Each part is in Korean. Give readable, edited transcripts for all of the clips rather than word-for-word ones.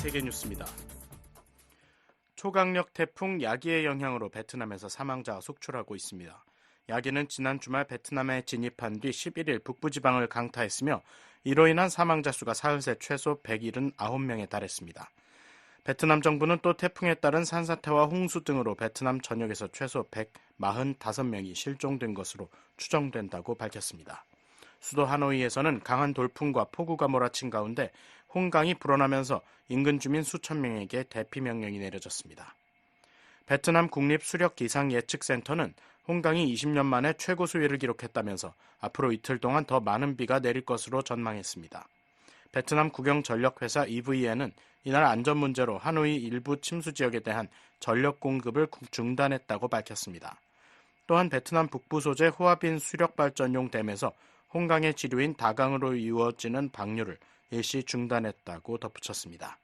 세계뉴스입니다. 초강력 태풍 야기의 영향으로 베트남에서 사망자가 속출하고 있습니다. 야기는 지난 주말 베트남에 진입한 뒤 11일 북부지방을 강타했으며 이로 인한 사망자 수가 사흘새 최소 179명에 달했습니다. 베트남 정부는 또 태풍에 따른 산사태와 홍수 등으로 베트남 전역에서 최소 145명이 실종된 것으로 추정된다고 밝혔습니다. 수도 하노이에서는 강한 돌풍과 폭우가 몰아친 가운데 홍강이 불어나면서 인근 주민 수천 명에게 대피 명령이 내려졌습니다. 베트남 국립수력기상예측센터는 홍강이 20년 만에 최고 수위를 기록했다면서 앞으로 이틀 동안 더 많은 비가 내릴 것으로 전망했습니다. 베트남 국영전력회사 EVN은 이날 안전 문제로 하노이 일부 침수 지역에 대한 전력 공급을 중단했다고 밝혔습니다. 또한 베트남 북부 소재 후아빈 수력발전용 댐에서 홍강의 지류인 다강으로 이루어지는 방류를 일시 중단했다고 덧붙였습니다.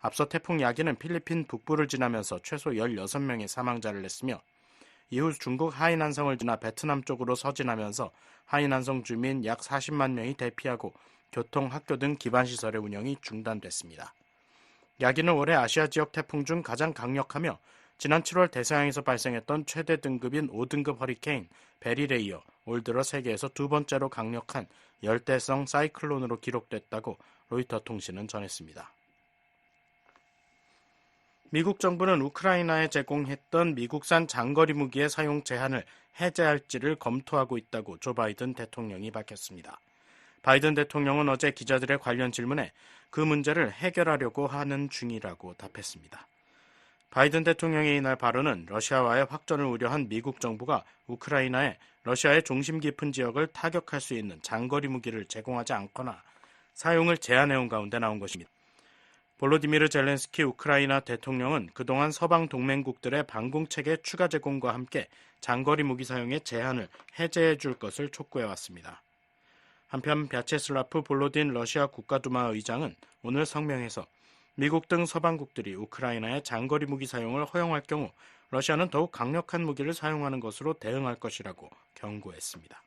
앞서 태풍 야기는 필리핀 북부를 지나면서 최소 16명의 사망자를 냈으며 이후 중국 하이난성을 지나 베트남 쪽으로 서진하면서 하이난성 주민 약 40만 명이 대피하고 교통, 학교 등 기반시설의 운영이 중단됐습니다. 야기는 올해 아시아 지역 태풍 중 가장 강력하며 지난 7월 대서양에서 발생했던 최대 등급인 5등급 허리케인 베릴에 이어 올 들어 세계에서 두 번째로 강력한 열대성 사이클론으로 기록됐다고 로이터 통신은 전했습니다. 미국 정부는 우크라이나에 제공했던 미국산 장거리 무기의 사용 제한을 해제할지를 검토하고 있다고 조 바이든 대통령이 밝혔습니다. 바이든 대통령은 어제 기자들의 관련 질문에 그 문제를 해결하려고 하는 중이라고 답했습니다. 바이든 대통령의 이날 발언은 러시아와의 확전을 우려한 미국 정부가 우크라이나에 러시아의 중심 깊은 지역을 타격할 수 있는 장거리 무기를 제공하지 않거나 사용을 제한해온 가운데 나온 것입니다. 볼로디미르 젤렌스키 우크라이나 대통령은 그동안 서방 동맹국들의 방공체계 추가 제공과 함께 장거리 무기 사용의 제한을 해제해 줄 것을 촉구해왔습니다. 한편 벼체슬라프 볼로딘 러시아 국가두마 의장은 오늘 성명에서 미국 등 서방국들이 우크라이나의 장거리 무기 사용을 허용할 경우 러시아는 더욱 강력한 무기를 사용하는 것으로 대응할 것이라고 경고했습니다.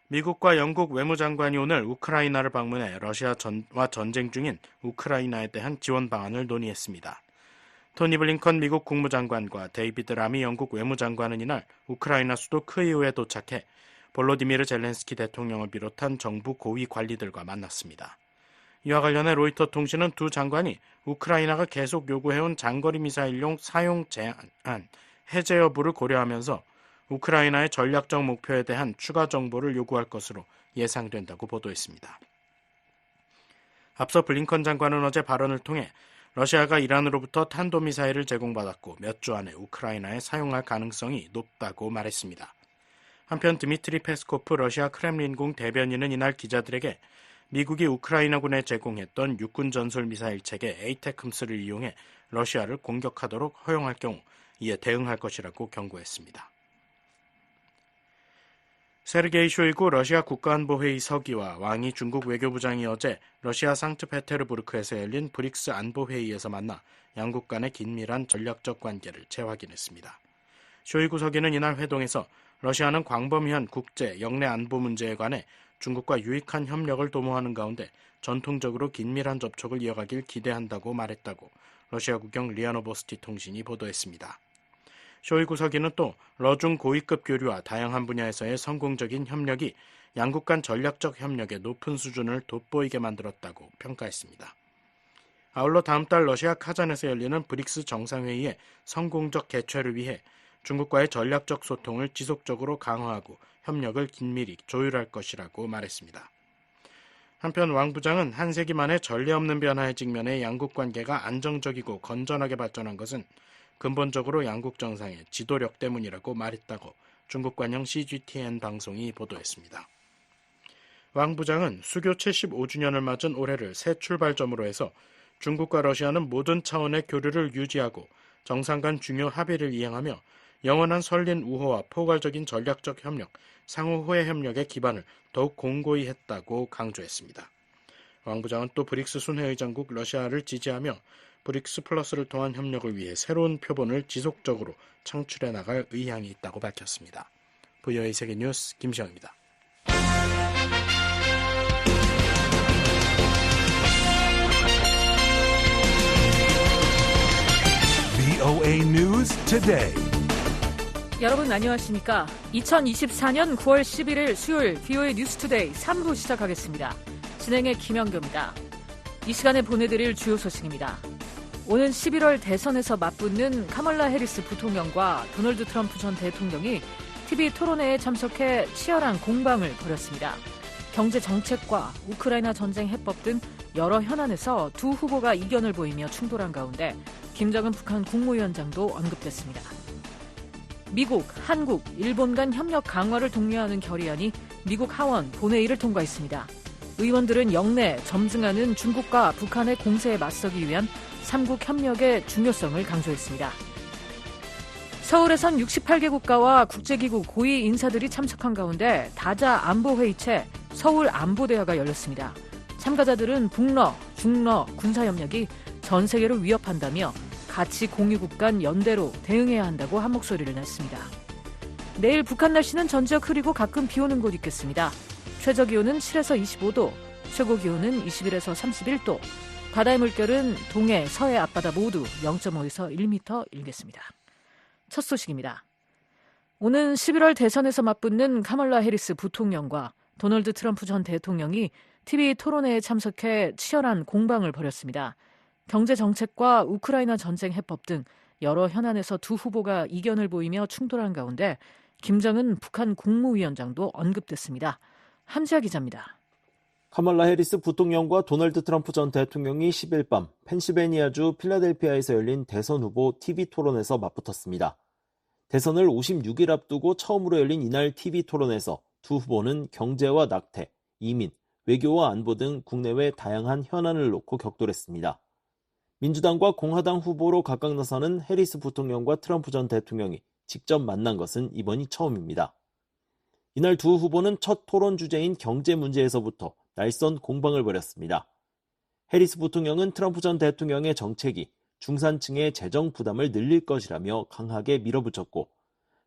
미국과 영국 외무장관이 오늘 우크라이나를 방문해 러시아와 전쟁 중인 우크라이나에 대한 지원 방안을 논의했습니다. 토니 블링컨 미국 국무장관과 데이비드 라미 영국 외무장관은 이날 우크라이나 수도 크이우에 도착해 볼로디미르 젤렌스키 대통령을 비롯한 정부 고위 관리들과 만났습니다. 이와 관련해 로이터 통신은 두 장관이 우크라이나가 계속 요구해온 장거리 미사일용 사용 제한 해제 여부를 고려하면서 우크라이나의 전략적 목표에 대한 추가 정보를 요구할 것으로 예상된다고 보도했습니다. 앞서 블링컨 장관은 어제 발언을 통해 러시아가 이란으로부터 탄도미사일을 제공받았고 몇 주 안에 우크라이나에 사용할 가능성이 높다고 말했습니다. 한편 드미트리 페스코프 러시아 크렘린궁 대변인은 이날 기자들에게 미국이 우크라이나군에 제공했던 육군 전술 미사일 체계 에이테크스를 이용해 러시아를 공격하도록 허용할 경우 이에 대응할 것이라고 경고했습니다. 세르게이 쇼이구 러시아 국가안보회의 서기와 왕이 중국 외교부장이 어제 러시아 상트페테르부르크에서 열린 브릭스 안보회의에서 만나 양국 간의 긴밀한 전략적 관계를 재확인했습니다. 쇼이구 서기는 이날 회동에서 러시아는 광범위한 국제, 영내 안보 문제에 관해 중국과 유익한 협력을 도모하는 가운데 전통적으로 긴밀한 접촉을 이어가길 기대한다고 말했다고 러시아 국영 리아노보스티 통신이 보도했습니다. 쇼이구 서기는 또 러중 고위급 교류와 다양한 분야에서의 성공적인 협력이 양국 간 전략적 협력의 높은 수준을 돋보이게 만들었다고 평가했습니다. 아울러 다음 달 러시아 카잔에서 열리는 브릭스 정상회의의 성공적 개최를 위해 중국과의 전략적 소통을 지속적으로 강화하고 협력을 긴밀히 조율할 것이라고 말했습니다. 한편 왕 부장은 한 세기 만에 전례 없는 변화에 직면해 양국 관계가 안정적이고 건전하게 발전한 것은 근본적으로 양국 정상의 지도력 때문이라고 말했다고 중국 관영 CGTN 방송이 보도했습니다. 왕 부장은 수교 75주년을 맞은 올해를 새 출발점으로 해서 중국과 러시아는 모든 차원의 교류를 유지하고 정상 간 중요 합의를 이행하며 영원한 설린 우호와 포괄적인 전략적 협력, 상호 호혜 협력의 기반을 더욱 공고히 했다고 강조했습니다. 왕 부장은 또 브릭스 순회의장국 러시아를 지지하며 브릭스 플러스를 통한 협력을 위해 새로운 표본을 지속적으로 창출해 나갈 의향이 있다고 밝혔습니다. VOA 세계뉴스 김시영입니다. VOA News Today. 여러분 안녕하십니까? 2024년 9월 11일 수요일 VOA 뉴스 투데이 3부 시작하겠습니다. 진행의 김영교입니다. 이 시간에 보내드릴 주요 소식입니다. 오는 11월 대선에서 맞붙는 카멀라 해리스 부통령과 도널드 트럼프 전 대통령이 TV 토론회에 참석해 치열한 공방을 벌였습니다. 경제 정책과 우크라이나 전쟁 해법 등 여러 현안에서 두 후보가 이견을 보이며 충돌한 가운데 김정은 북한 국무위원장도 언급됐습니다. 미국, 한국, 일본 간 협력 강화를 독려하는 결의안이 미국 하원 본회의를 통과했습니다. 의원들은 영내 점증하는 중국과 북한의 공세에 맞서기 위한 삼국 협력의 중요성을 강조했습니다. 서울에선 68개 국가와 국제기구 고위 인사들이 참석한 가운데 다자 안보회의체 서울안보대화가 열렸습니다. 참가자들은 북러, 중러 군사협력이 전 세계를 위협한다며 가치 공유국 간 연대로 대응해야 한다고 한 목소리를 냈습니다. 내일 북한 날씨는 전지역 흐리고 가끔 비 오는 곳 있겠습니다. 최저기온은 7에서 25도, 최고기온은 21에서 31도, 바다의 물결은 동해, 서해 앞바다 모두 0.5에서 1m 일겠습니다. 첫 소식입니다. 오는 11월 대선에서 맞붙는 카멀라 해리스 부통령과 도널드 트럼프 전 대통령이 TV 토론회에 참석해 치열한 공방을 벌였습니다. 경제 정책과 우크라이나 전쟁 해법 등 여러 현안에서 두 후보가 이견을 보이며 충돌한 가운데 김정은 북한 국무위원장도 언급됐습니다. 함지아 기자입니다. 카멀라 해리스 부통령과 도널드 트럼프 전 대통령이 10일 밤 펜실베니아주 필라델피아에서 열린 대선 후보 TV 토론에서 맞붙었습니다. 대선을 56일 앞두고 처음으로 열린 이날 TV 토론에서 두 후보는 경제와 낙태, 이민, 외교와 안보 등 국내외 다양한 현안을 놓고 격돌했습니다. 민주당과 공화당 후보로 각각 나서는 해리스 부통령과 트럼프 전 대통령이 직접 만난 것은 이번이 처음입니다. 이날 두 후보는 첫 토론 주제인 경제 문제에서부터 날선 공방을 벌였습니다. 해리스 부통령은 트럼프 전 대통령의 정책이 중산층의 재정 부담을 늘릴 것이라며 강하게 밀어붙였고,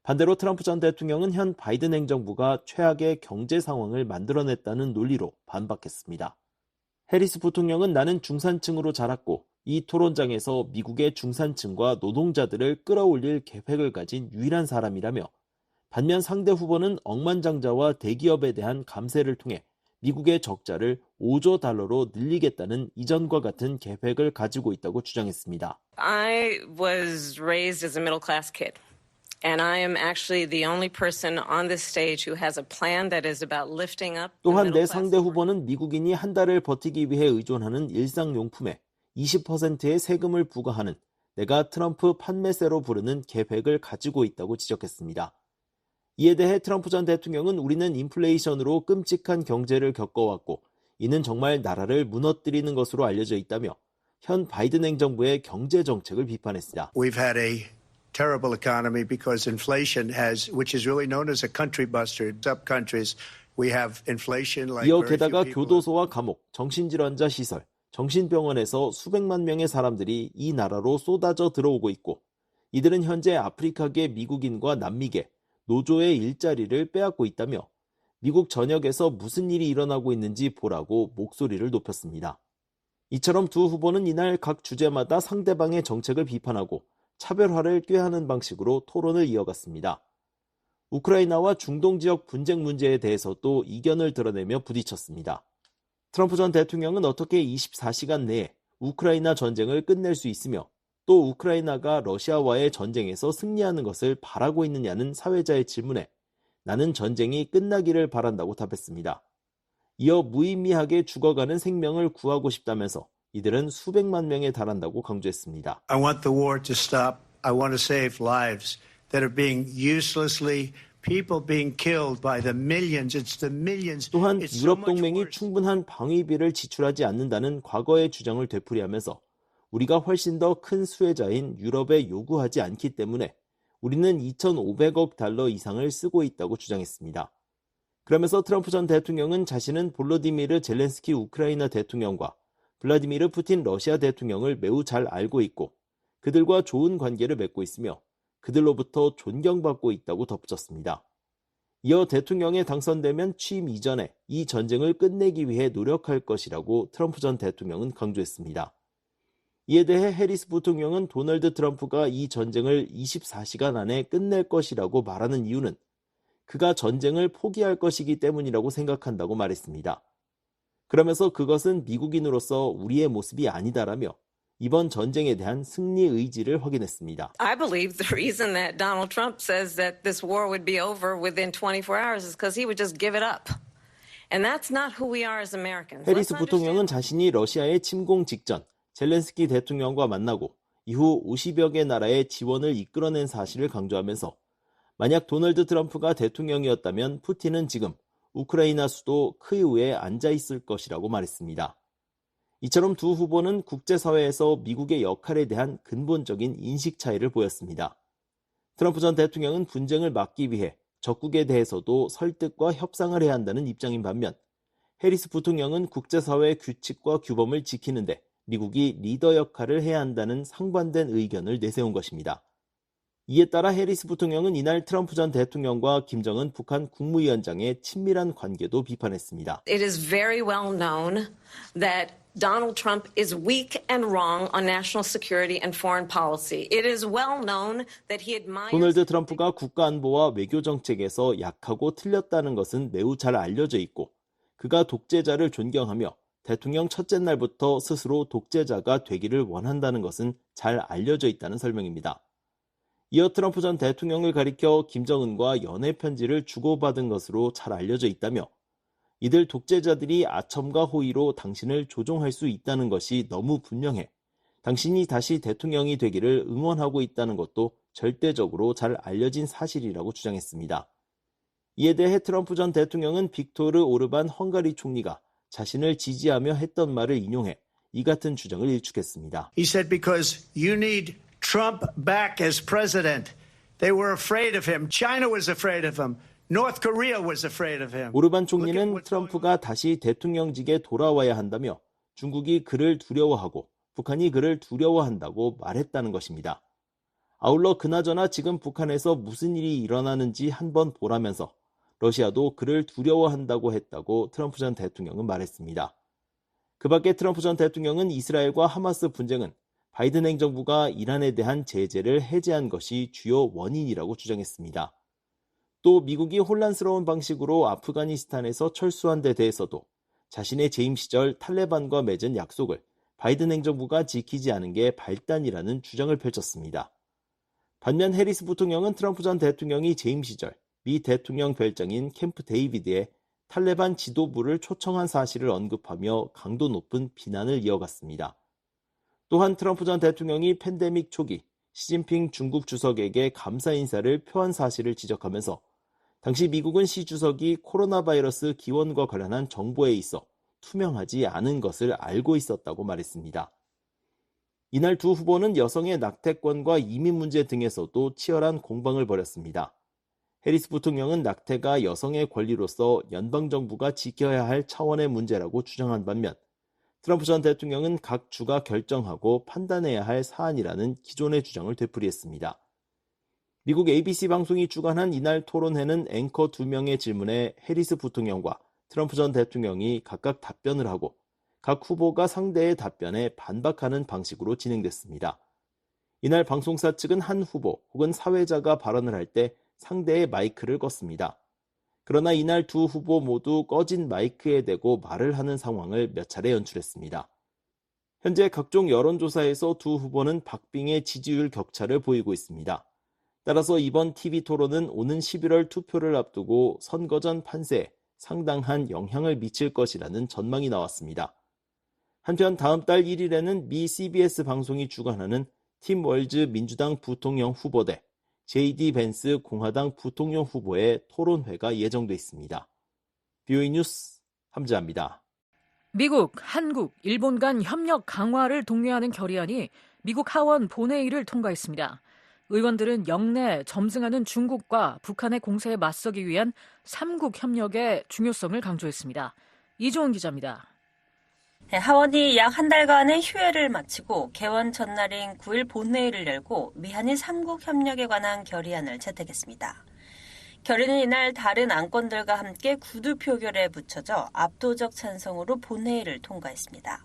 반대로 트럼프 전 대통령은 현 바이든 행정부가 최악의 경제 상황을 만들어냈다는 논리로 반박했습니다. 해리스 부통령은 나는 중산층으로 자랐고 이 토론장에서 미국의 중산층과 노동자들을 끌어올릴 계획을 가진 유일한 사람이라며, 반면 상대 후보는 억만장자와 대기업에 대한 감세를 통해 미국의 적자를 5조 달러로 늘리겠다는 이전과 같은 계획을 가지고 있다고 주장했습니다. I was raised as a middle class kid. And I am actually the only person on this stage who has a plan that is about lifting up. 또한 내 상대 후보는 미국인이 한 달을 버티기 위해 의존하는 일상용품에 20%의 세금을 부과하는 내가 트럼프 판매세로 부르는 계획을 가지고 있다고 지적했습니다. 이에 대해 트럼프 전 대통령은 우리는 인플레이션으로 끔찍한 경제를 겪어왔고 이는 정말 나라를 무너뜨리는 것으로 알려져 있다며 현 바이든 행정부의 경제 정책을 비판했습니다. We've had a terrible economy because inflation has, which is really known as a country buster. Some countries we have inflation like. 이어 게다가 교도소와 감옥, 정신질환자 시설, 정신병원에서 수백만 명의 사람들이 이 나라로 쏟아져 들어오고 있고, 이들은 현재 아프리카계 미국인과 남미계, 노조의 일자리를 빼앗고 있다며 미국 전역에서 무슨 일이 일어나고 있는지 보라고 목소리를 높였습니다. 이처럼 두 후보는 이날 각 주제마다 상대방의 정책을 비판하고 차별화를 꾀하는 방식으로 토론을 이어갔습니다. 우크라이나와 중동 지역 분쟁 문제에 대해서도 이견을 드러내며 부딪혔습니다. 트럼프 전 대통령은 어떻게 24시간 내에 우크라이나 전쟁을 끝낼 수 있으며 또 우크라이나가 러시아와의 전쟁에서 승리하는 것을 바라고 있느냐는 사회자의 질문에 나는 전쟁이 끝나기를 바란다고 답했습니다. 이어 무의미하게 죽어가는 생명을 구하고 싶다면서 이들은 수백만 명에 달한다고 강조했습니다. I want the war to stop. I want to save lives that are being uselessly, people being killed by the millions. It's the millions. 또한 유럽 동맹이 충분한 방위비를 지출하지 않는다는 과거의 주장을 되풀이하면서 우리가 훨씬 더 큰 수혜자인 유럽에 요구하지 않기 때문에 우리는 2,500억 달러 이상을 쓰고 있다고 주장했습니다. 그러면서 트럼프 전 대통령은 자신은 볼로디미르 젤렌스키 우크라이나 대통령과 블라디미르 푸틴 러시아 대통령을 매우 잘 알고 있고 그들과 좋은 관계를 맺고 있으며 그들로부터 존경받고 있다고 덧붙였습니다. 이어 대통령에 당선되면 취임 이전에 이 전쟁을 끝내기 위해 노력할 것이라고 트럼프 전 대통령은 강조했습니다. 이에 대해 해리스 부통령은 도널드 트럼프가 이 전쟁을 24시간 안에 끝낼 것이라고 말하는 이유는 그가 전쟁을 포기할 것이기 때문이라고 생각한다고 말했습니다. 그러면서 그것은 미국인으로서 우리의 모습이 아니다라며 이번 전쟁에 대한 승리 의지를 확인했습니다. I believe the reason that Donald Trump says that this war would be over within 24 hours is because he would just give it up. And that's not who we are as Americans. 해리스 부통령은 자신이 러시아의 침공 직전 젤렌스키 대통령과 만나고 이후 50여 개 나라의 지원을 이끌어낸 사실을 강조하면서 만약 도널드 트럼프가 대통령이었다면 푸틴은 지금 우크라이나 수도 크이우에 앉아 있을 것이라고 말했습니다. 이처럼 두 후보는 국제사회에서 미국의 역할에 대한 근본적인 인식 차이를 보였습니다. 트럼프 전 대통령은 분쟁을 막기 위해 적국에 대해서도 설득과 협상을 해야 한다는 입장인 반면 해리스 부통령은 국제사회의 규칙과 규범을 지키는데 미국이 리더 역할을 해야 한다는 상반된 의견을 내세운 것입니다. 이에 따라 해리스 부통령은 이날 트럼프 전 대통령과 김정은 북한 국무위원장의 친밀한 관계도 비판했습니다. It is very well known that Donald Trump is weak and wrong on national security and foreign policy. It is well known that he admires... 도널드 트럼프가 국가안보와 외교정책에서 약하고 틀렸다는 것은 매우 잘 알려져 있고 그가 독재자를 존경하며 대통령 첫째 날부터 스스로 독재자가 되기를 원한다는 것은 잘 알려져 있다는 설명입니다. 이어 트럼프 전 대통령을 가리켜 김정은과 연애 편지를 주고받은 것으로 잘 알려져 있다며 이들 독재자들이 아첨과 호의로 당신을 조종할 수 있다는 것이 너무 분명해 당신이 다시 대통령이 되기를 응원하고 있다는 것도 절대적으로 잘 알려진 사실이라고 주장했습니다. 이에 대해 트럼프 전 대통령은 빅토르 오르반 헝가리 총리가 자신을 지지하며 했던 말을 인용해 이 같은 주장을 일축했습니다. He said because you need Trump back as president. They were afraid of him. China was afraid of him. North Korea was afraid of him. 오르반 총리는 트럼프가 다시 대통령직에 돌아와야 한다며 중국이 그를 두려워하고 북한이 그를 두려워한다고 말했다는 것입니다. 아울러 그나저나 지금 북한에서 무슨 일이 일어나는지 한번 보라면서 러시아도 그를 두려워한다고 했다고 트럼프 전 대통령은 말했습니다. 그 밖에 트럼프 전 대통령은 이스라엘과 하마스 분쟁은 바이든 행정부가 이란에 대한 제재를 해제한 것이 주요 원인이라고 주장했습니다. 또 미국이 혼란스러운 방식으로 아프가니스탄에서 철수한 데 대해서도 자신의 재임 시절 탈레반과 맺은 약속을 바이든 행정부가 지키지 않은 게 발단이라는 주장을 펼쳤습니다. 반면 해리스 부통령은 트럼프 전 대통령이 재임 시절 미 대통령 별장인 캠프 데이비드에 탈레반 지도부를 초청한 사실을 언급하며 강도 높은 비난을 이어갔습니다. 또한 트럼프 전 대통령이 팬데믹 초기 시진핑 중국 주석에게 감사 인사를 표한 사실을 지적하면서 당시 미국은 시 주석이 코로나 바이러스 기원과 관련한 정보에 있어 투명하지 않은 것을 알고 있었다고 말했습니다. 이날 두 후보는 여성의 낙태권과 이민 문제 등에서도 치열한 공방을 벌였습니다. 해리스 부통령은 낙태가 여성의 권리로서 연방정부가 지켜야 할 차원의 문제라고 주장한 반면 트럼프 전 대통령은 각 주가 결정하고 판단해야 할 사안이라는 기존의 주장을 되풀이했습니다. 미국 ABC 방송이 주관한 이날 토론회는 앵커 2명의 질문에 해리스 부통령과 트럼프 전 대통령이 각각 답변을 하고 각 후보가 상대의 답변에 반박하는 방식으로 진행됐습니다. 이날 방송사 측은 한 후보 혹은 사회자가 발언을 할 때 상대의 마이크를 껐습니다. 그러나 이날 두 후보 모두 꺼진 마이크에 대고 말을 하는 상황을 몇 차례 연출했습니다. 현재 각종 여론조사에서 두 후보는 박빙의 지지율 격차를 보이고 있습니다. 따라서 이번 TV 토론은 오는 11월 투표를 앞두고 선거 전 판세에 상당한 영향을 미칠 것이라는 전망이 나왔습니다. 한편 다음 달 1일에는 미 CBS 방송이 주관하는 팀 월즈 민주당 부통령 후보 대 JD 벤스 공화당 부통령 후보의 토론회가 예정돼 있습니다. BOE 뉴스 함재합니다. 미국, 한국, 일본 간 협력 강화를 독려하는 결의안이 미국 하원 본회의를 통과했습니다. 의원들은 영내 점승하는 중국과 북한의 공세에 맞서기 위한 3국 협력의 중요성을 강조했습니다. 이종훈 기자입니다. 하원이 약 한 달간의 휴회를 마치고 개원 전날인 9일 본회의를 열고 미한일 3국 협력에 관한 결의안을 채택했습니다. 결의는 이날 다른 안건들과 함께 구두 표결에 붙여져 압도적 찬성으로 본회의를 통과했습니다.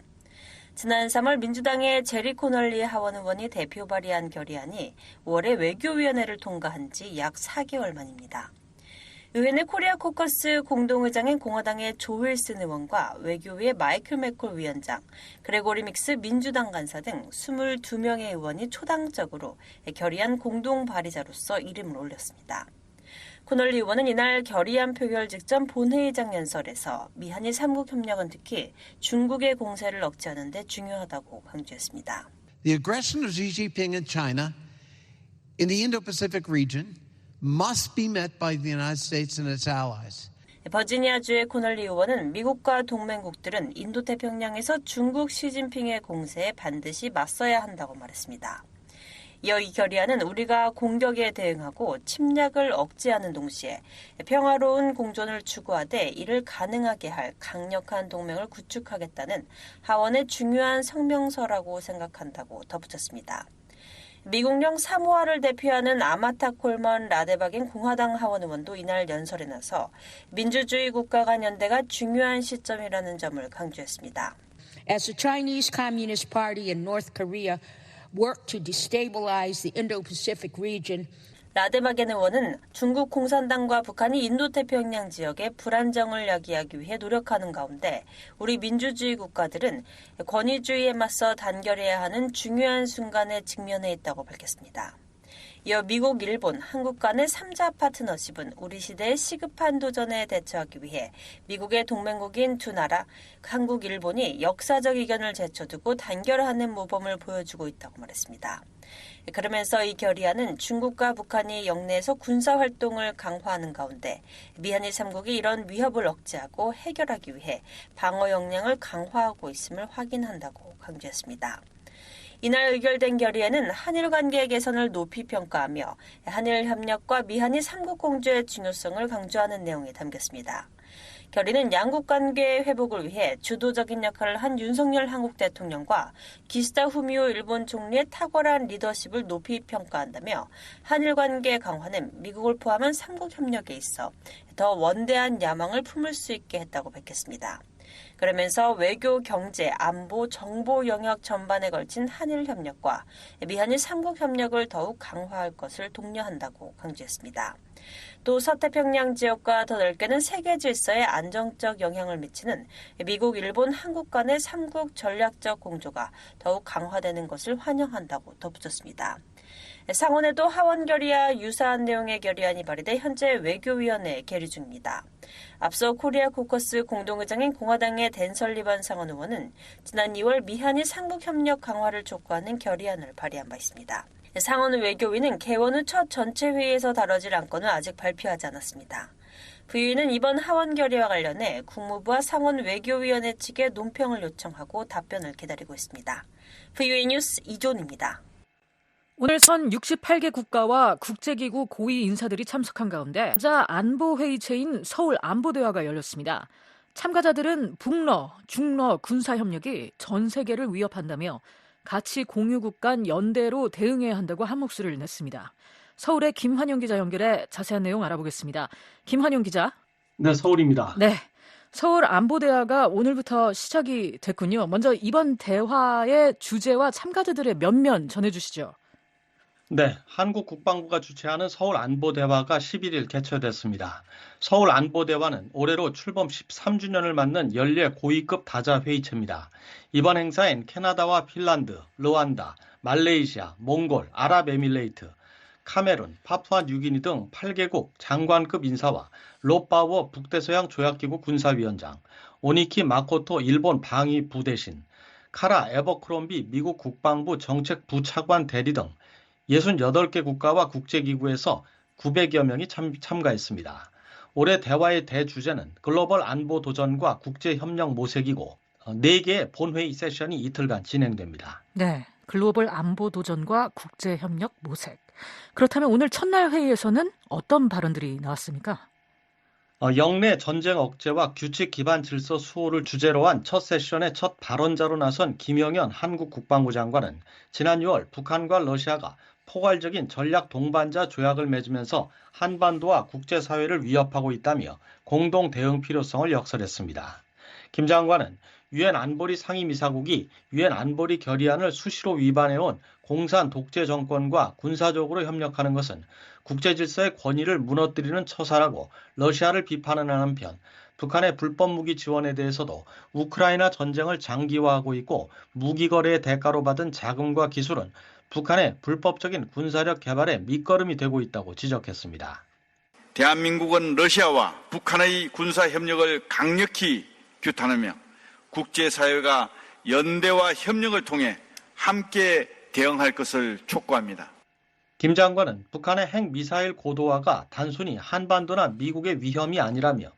지난 3월 민주당의 제리 코널리 하원 의원이 대표 발의한 결의안이 5월에 외교위원회를 통과한 지 약 4개월 만입니다. 의회 내 코리아 코커스 공동의장인 공화당의 조 윌슨 의원과 외교위의 마이클 맥콜 위원장, 그레고리 믹스 민주당 간사 등 22명의 의원이 초당적으로 결의안 공동 발의자로서 이름을 올렸습니다. 코널리 의원은 이날 결의안 표결 직전 본회의장 연설에서 미한일 3국 협력은 특히 중국의 공세를 억제하는 데 중요하다고 강조했습니다. The aggression of Xi Jinping and China in the Indo-Pacific region must be met by the United States and its allies. 버지니아주의 코널리 의원은 미국과 동맹국들은 인도태평양에서 중국 시진핑의 공세에 반드시 맞서야 한다고 말했습니다. 이어 이 결의안은 우리가 공격에 대응하고 침략을 억제하는 동시에 평화로운 공존을 추구하되 이를 가능하게 할 강력한 동맹을 구축하겠다는 하원의 중요한 성명서라고 생각한다고 덧붙였습니다. 미국령 사모아를 대표하는 아마타 콜먼 라데바겐 공화당 하원 의원도 이날 연설에 나서 민주주의 국가 간 연대가 중요한 시점이라는 점을 강조했습니다. As the Chinese Communist Party and North Korea work to destabilize the Indo-Pacific region, 라데바겐 의원은 중국 공산당과 북한이 인도태평양 지역의 불안정을 야기하기 위해 노력하는 가운데 우리 민주주의 국가들은 권위주의에 맞서 단결해야 하는 중요한 순간에 직면해 있다고 밝혔습니다. 이어 미국, 일본, 한국 간의 3자 파트너십은 우리 시대의 시급한 도전에 대처하기 위해 미국의 동맹국인 두 나라, 한국, 일본이 역사적 이견을 제쳐두고 단결하는 모범을 보여주고 있다고 말했습니다. 그러면서 이 결의안은 중국과 북한이 영내에서 군사활동을 강화하는 가운데 미한일 3국이 이런 위협을 억제하고 해결하기 위해 방어 역량을 강화하고 있음을 확인한다고 강조했습니다. 이날 의결된 결의에는 한일 관계 개선을 높이 평가하며 한일 협력과 미한일 3국 공조의 중요성을 강조하는 내용이 담겼습니다. 결의는 양국 관계 회복을 위해 주도적인 역할을 한 윤석열 한국 대통령과 기시다 후미오 일본 총리의 탁월한 리더십을 높이 평가한다며 한일 관계 강화는 미국을 포함한 3국 협력에 있어 더 원대한 야망을 품을 수 있게 했다고 밝혔습니다. 그러면서 외교, 경제, 안보, 정보 영역 전반에 걸친 한일 협력과 미한일 3국 협력을 더욱 강화할 것을 독려한다고 강조했습니다. 또 서태평양 지역과 더 넓게는 세계 질서에 안정적 영향을 미치는 미국, 일본, 한국 간의 3국 전략적 공조가 더욱 강화되는 것을 환영한다고 덧붙였습니다. 상원에도 하원 결의와 유사한 내용의 결의안이 발의돼 현재 외교위원회에 계류 중입니다. 앞서 코리아 코커스 공동의장인 공화당의 댄 설리반 상원 의원은 지난 2월 미한일 3국 협력 강화를 촉구하는 결의안을 발의한 바 있습니다. 상원 외교위는 개원 후 첫 전체 회의에서 다뤄질 안건을 아직 발표하지 않았습니다. 부위는 이번 하원 결의와 관련해 국무부와 상원 외교위원회 측에 논평을 요청하고 답변을 기다리고 있습니다. VOA 뉴스 이존입니다. 오늘 선 68개 국가와 국제기구 고위 인사들이 참석한 가운데 자 안보회의체인 서울 안보대화가 열렸습니다. 참가자들은 북러, 중러 군사협력이 전 세계를 위협한다며 가치 공유국 간 연대로 대응해야 한다고 한 목소리를 냈습니다. 서울의 김환영 기자 연결해 자세한 내용 알아보겠습니다. 김환영 기자. 네, 서울입니다. 네, 서울 안보대화가 오늘부터 시작이 됐군요. 먼저 이번 대화의 주제와 참가자들의 면면 전해주시죠. 네, 한국 국방부가 주최하는 서울 안보대화가 11일 개최됐습니다. 서울 안보대화는 올해로 출범 13주년을 맞는 연례 고위급 다자회의체입니다. 이번 행사엔 캐나다와 핀란드, 르완다, 말레이시아, 몽골, 아랍에미레이트, 카메룬, 파푸아 뉴기니 등 8개국 장관급 인사와 롯바워 북대서양 조약기구 군사위원장, 오니키 마코토 일본 방위 부대신, 카라 에버크롬비 미국 국방부 정책부차관 대리 등 68개 국가와 국제기구에서 900여 명이 참가했습니다. 올해 대화의 대주제는 글로벌 안보 도전과 국제협력 모색이고 4개의 본회의 세션이 이틀간 진행됩니다. 네, 글로벌 안보 도전과 국제협력 모색. 그렇다면 오늘 첫날 회의에서는 어떤 발언들이 나왔습니까? 영내 전쟁 억제와 규칙 기반 질서 수호를 주제로 한 첫 세션의 첫 발언자로 나선 김영현 한국 국방부 장관은 지난 6월 북한과 러시아가 포괄적인 전략 동반자 조약을 맺으면서 한반도와 국제사회를 위협하고 있다며 공동 대응 필요성을 역설했습니다. 김 장관은 유엔 안보리 상임이사국이 유엔 안보리 결의안을 수시로 위반해온 공산 독재 정권과 군사적으로 협력하는 것은 국제 질서의 권위를 무너뜨리는 처사라고 러시아를 비판하는 한편 북한의 불법 무기 지원에 대해서도 우크라이나 전쟁을 장기화하고 있고 무기 거래의 대가로 받은 자금과 기술은 북한의 불법적인 군사력 개발의 밑거름이 되고 있다고 지적했습니다. 대한민국은 러시아와 북한의 군사 협력을 강력히 규탄하며 국제사회가 연대와 협력을 통해 함께 대응할 것을 촉구합니다. 김 장관은 북한의 핵미사일 고도화가 단순히 한반도나 미국의 위험이 아니라며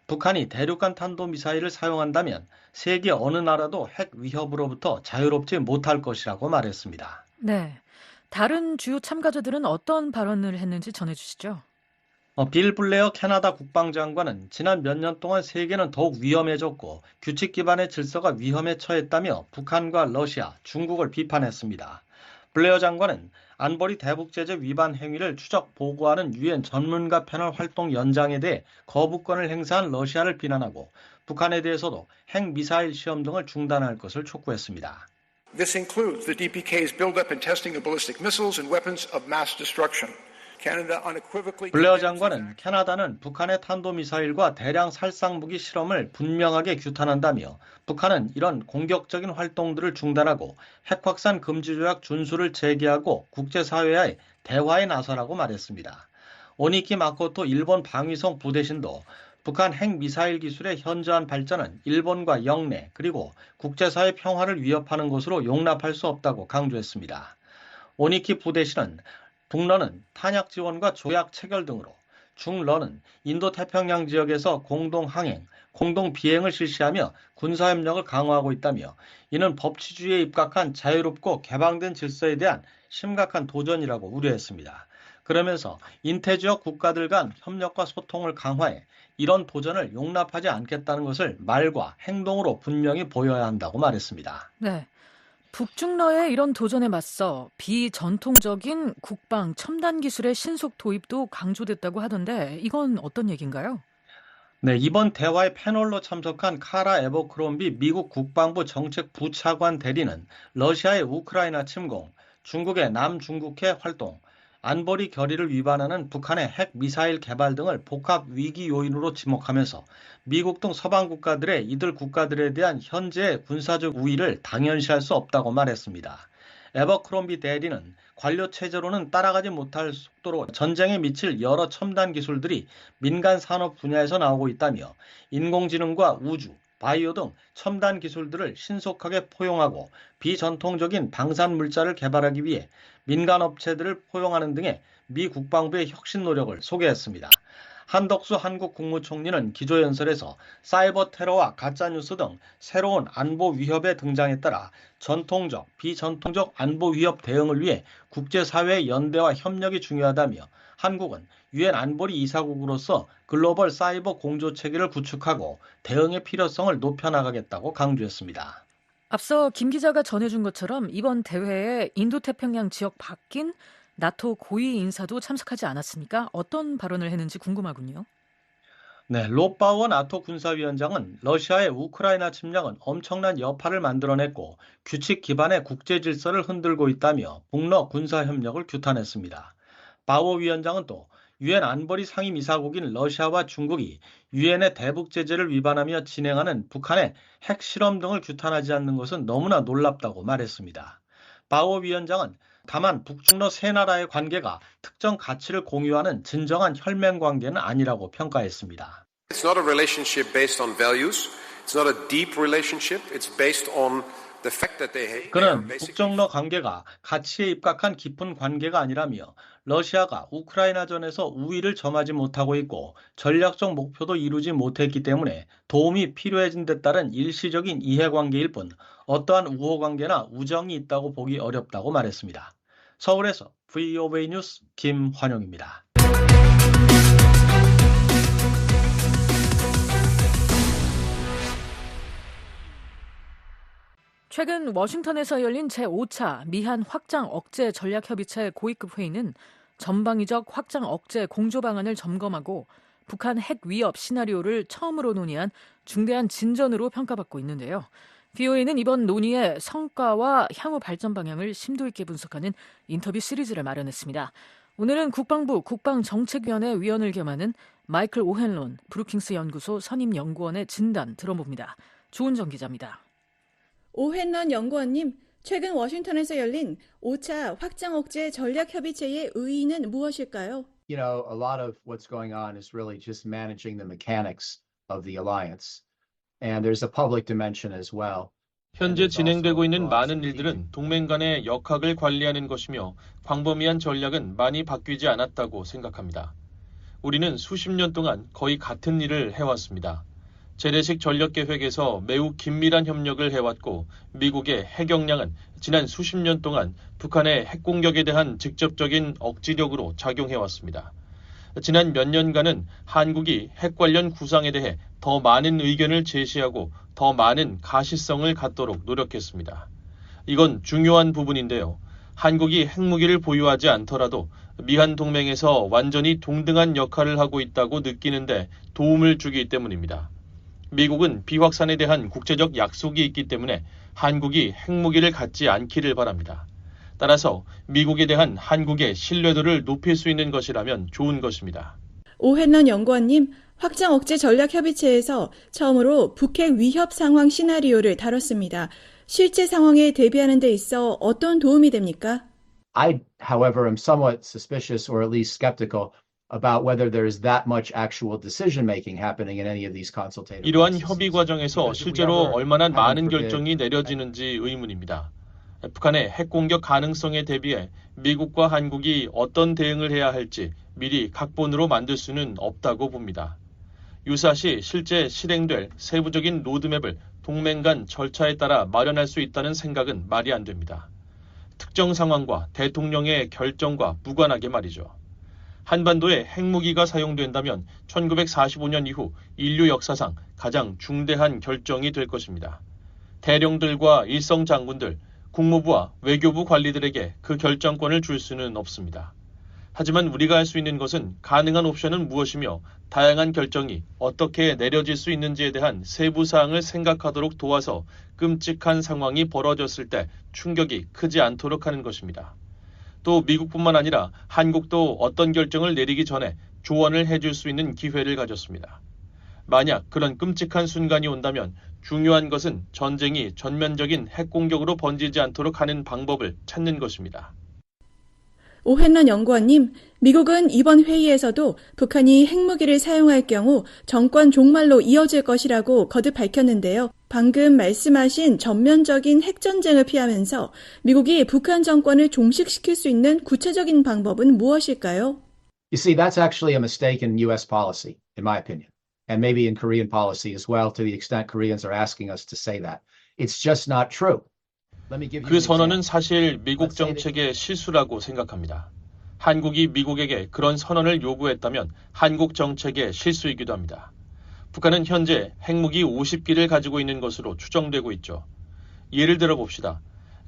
북한이 대륙간 탄도미사일을 사용한다면 세계 어느 나라도 핵 위협으로부터 자유롭지 못할 것이라고 말했습니다. 네, 다른 주요 참가자들은 어떤 발언을 했는지 전해주시죠. 빌 블레어 캐나다 국방장관은 지난 몇 년 동안 세계는 더욱 위험해졌고 규칙 기반의 질서가 위험에 처했다며 북한과 러시아, 중국을 비판했습니다. 블레어 장관은 안보리 대북제재 위반 행위를 추적 보고하는 유엔 전문가 패널 활동 연장에 대해 거부권을 행사한 러시아를 비난하고 북한에 대해서도 핵미사일 시험 등을 중단할 것을 촉구했습니다. This includes the DPK's buildup and testing of ballistic missiles and weapons of mass destruction. 블레어 장관은 캐나다는 북한의 탄도미사일과 대량 살상무기 실험을 분명하게 규탄한다며 북한은 이런 공격적인 활동들을 중단하고 핵확산 금지 조약 준수를 재개하고 국제사회와의 대화에 나서라고 말했습니다. 오니키 마코토 일본 방위성 부대신도 북한 핵미사일 기술의 현저한 발전은 일본과 영내 그리고 국제사회 평화를 위협하는 것으로 용납할 수 없다고 강조했습니다. 오니키 부대신은 북러는 탄약 지원과 조약 체결 등으로, 중러는 인도태평양 지역에서 공동 항행, 공동 비행을 실시하며 군사협력을 강화하고 있다며 이는 법치주의에 입각한 자유롭고 개방된 질서에 대한 심각한 도전이라고 우려했습니다. 그러면서 인태지역 국가들 간 협력과 소통을 강화해 이런 도전을 용납하지 않겠다는 것을 말과 행동으로 분명히 보여야 한다고 말했습니다. 네. 북중러의 이런 도전에 맞서 비전통적인 국방 첨단 기술의 신속 도입도 강조됐다고 하던데 이건 어떤 얘기인가요? 네, 이번 대화에 패널로 참석한 카라 에버크롬비 미국 국방부 정책부차관 대리는 러시아의 우크라이나 침공, 중국의 남중국해 활동, 안보리 결의를 위반하는 북한의 핵미사일 개발 등을 복합 위기 요인으로 지목하면서 미국 등 서방 국가들의 이들 국가들에 대한 현재의 군사적 우위를 당연시할 수 없다고 말했습니다. 에버크롬비 대리는 관료 체제로는 따라가지 못할 속도로 전쟁에 미칠 여러 첨단 기술들이 민간 산업 분야에서 나오고 있다며 인공지능과 우주, 바이오 등 첨단 기술들을 신속하게 포용하고 비전통적인 방산 물자를 개발하기 위해 민간 업체들을 포용하는 등의 미 국방부의 혁신 노력을 소개했습니다. 한덕수 한국 국무총리는 기조연설에서 사이버 테러와 가짜뉴스 등 새로운 안보 위협의 등장에 따라 전통적, 비전통적 안보 위협 대응을 위해 국제사회의 연대와 협력이 중요하다며 한국은 유엔 안보리 이사국으로서 글로벌 사이버 공조 체계를 구축하고 대응의 필요성을 높여나가겠다고 강조했습니다. 앞서 김 기자가 전해준 것처럼 이번 대회에 인도태평양 지역 바뀐 나토 고위 인사도 참석하지 않았으니까 어떤 발언을 했는지 궁금하군요. 네, 롯바우어 나토 군사위원장은 러시아의 우크라이나 침략은 엄청난 여파를 만들어냈고 규칙 기반의 국제 질서를 흔들고 있다며 북러 군사협력을 규탄했습니다. 바우어 위원장은 또 유엔 안보리 상임이사국인 러시아와 중국이 유엔의 대북 제재를 위반하며 진행하는 북한의 핵실험 등을 규탄하지 않는 것은 너무나 놀랍다고 말했습니다. 바우어 위원장은 다만 북중러 세 나라의 관계가 특정 가치를 공유하는 진정한 혈맹 관계는 아니라고 평가했습니다. It's not a relationship based on values. It's not a deep relationship. It's based on the fact that they 그는 북중러 관계가 가치에 입각한 깊은 관계가 아니라며 러시아가 우크라이나전에서 우위를 점하지 못하고 있고 전략적 목표도 이루지 못했기 때문에 도움이 필요해진 데 따른 일시적인 이해관계일 뿐 어떠한 우호관계나 우정이 있다고 보기 어렵다고 말했습니다. 서울에서 VOA 뉴스 김환영입니다. 최근 워싱턴에서 열린 제5차 미한 확장 억제 전략협의체 고위급 회의는 전방위적 확장 억제 공조 방안을 점검하고 북한 핵 위협 시나리오를 처음으로 논의한 중대한 진전으로 평가받고 있는데요. VOA는 이번 논의의 성과와 향후 발전 방향을 심도 있게 분석하는 인터뷰 시리즈를 마련했습니다. 오늘은 국방부 국방정책위원회 위원을 겸하는 마이클 오헨론 브루킹스 연구소 선임 연구원의 진단 들어봅니다. 조은정 기자입니다. 오헨런 연구원님, 최근 워싱턴에서 열린 5차 확장 억제 전략 협의체의 의의는 무엇일까요? You know, a lot of what's going on is really just managing the mechanics of the alliance. And there's a public dimension as well. 현재 진행되고 있는 많은 일들은 동맹 간의 역학을 관리하는 것이며 광범위한 전략은 많이 바뀌지 않았다고 생각합니다. 우리는 수십 년 동안 거의 같은 일을 해왔습니다. 재래식 전력 계획에서 매우 긴밀한 협력을 해왔고 미국의 핵 역량은 지난 수십 년 동안 북한의 핵 공격에 대한 직접적인 억지력으로 작용해왔습니다. 지난 몇 년간은 한국이 핵 관련 구상에 대해 더 많은 의견을 제시하고 더 많은 가시성을 갖도록 노력했습니다. 이건 중요한 부분인데요. 한국이 핵무기를 보유하지 않더라도 미한 동맹에서 완전히 동등한 역할을 하고 있다고 느끼는데 도움을 주기 때문입니다. 미국은 비확산에 대한 국제적 약속이 있기 때문에 한국이 핵무기를 갖지 않기를 바랍니다. 따라서 미국에 대한 한국의 신뢰도를 높일 수 있는 것이라면 좋은 것입니다. 오헨런 연구원님, 확장 억제 전략 협의체에서 처음으로 북핵 위협 상황 시나리오를 다뤘습니다. 실제 상황에 대비하는 데 있어 어떤 도움이 됩니까? I, however, am somewhat suspicious or at least skeptical about whether there is that much actual decision-making happening in any of these consultative 이러한 processes. 협의 과정에서 실제로 얼마나 많은 결정이 내려지는지 의문입니다. 북한의 핵 공격 가능성에 대비해 미국과 한국이 어떤 대응을 해야 할지 미리 각본으로 만들 수는 없다고 봅니다. 유사시 실제 실행될 세부적인 로드맵을 동맹 간 절차에 따라 마련할 수 있다는 생각은 말이 안 됩니다. 특정 상황과 대통령의 결정과 무관하게 말이죠. 한반도에 핵무기가 사용된다면 1945년 이후 인류 역사상 가장 중대한 결정이 될 것입니다. 대령들과 일성 장군들, 국무부와 외교부 관리들에게 그 결정권을 줄 수는 없습니다. 하지만 우리가 할 수 있는 것은 가능한 옵션은 무엇이며 다양한 결정이 어떻게 내려질 수 있는지에 대한 세부 사항을 생각하도록 도와서 끔찍한 상황이 벌어졌을 때 충격이 크지 않도록 하는 것입니다. 또 미국뿐만 아니라 한국도 어떤 결정을 내리기 전에 조언을 해줄 수 있는 기회를 가졌습니다. 만약 그런 끔찍한 순간이 온다면 중요한 것은 전쟁이 전면적인 핵 공격으로 번지지 않도록 하는 방법을 찾는 것입니다. 오헨런 연구원님, 미국은 이번 회의에서도 북한이 핵무기를 사용할 경우 정권 종말로 이어질 것이라고 거듭 밝혔는데요. 방금 말씀하신 전면적인 핵전쟁을 피하면서 미국이 북한 정권을 종식시킬 수 있는 구체적인 방법은 무엇일까요? You see, that's actually a mistake in U.S. policy, in my opinion, and maybe in Korean policy as well, to the extent Koreans are asking us to say that. It's just not true. 그 선언은 사실 미국 정책의 실수라고 생각합니다. 한국이 미국에게 그런 선언을 요구했다면 한국 정책의 실수이기도 합니다. 북한은 현재 핵무기 50기를 가지고 있는 것으로 추정되고 있죠. 예를 들어 봅시다.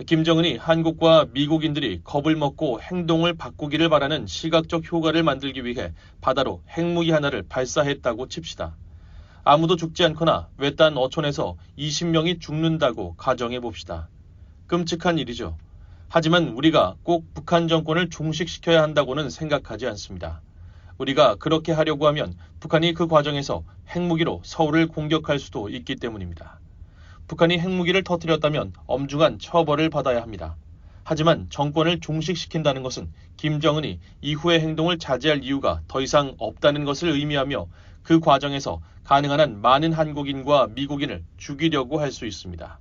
김정은이 한국과 미국인들이 겁을 먹고 행동을 바꾸기를 바라는 시각적 효과를 만들기 위해 바다로 핵무기 하나를 발사했다고 칩시다. 아무도 죽지 않거나 외딴 어촌에서 20명이 죽는다고 가정해 봅시다. 끔찍한 일이죠. 하지만 우리가 꼭 북한 정권을 종식시켜야 한다고는 생각하지 않습니다. 우리가 그렇게 하려고 하면 북한이 그 과정에서 핵무기로 서울을 공격할 수도 있기 때문입니다. 북한이 핵무기를 터뜨렸다면 엄중한 처벌을 받아야 합니다. 하지만 정권을 종식시킨다는 것은 김정은이 이후의 행동을 자제할 이유가 더 이상 없다는 것을 의미하며 그 과정에서 가능한 한 많은 한국인과 미국인을 죽이려고 할 수 있습니다.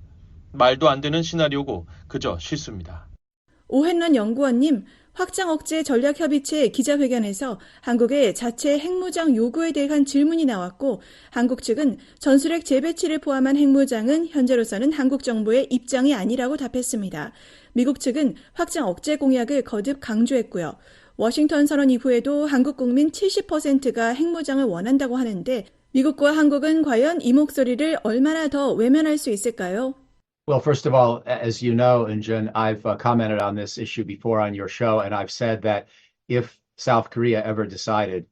말도 안 되는 시나리오고 그저 실수입니다. 오헨런 연구원님, 확장 억제 전략협의체 기자회견에서 한국의 자체 핵무장 요구에 대한 질문이 나왔고 한국 측은 전술핵 재배치를 포함한 핵무장은 현재로서는 한국 정부의 입장이 아니라고 답했습니다. 미국 측은 확장 억제 공약을 거듭 강조했고요. 워싱턴 선언 이후에도 한국 국민 70%가 핵무장을 원한다고 하는데 미국과 한국은 과연 이 목소리를 얼마나 더 외면할 수 있을까요? Well, first of all, as you know, Eunjun, I've commented on this issue before on your show, and I've said that if South Korea ever decided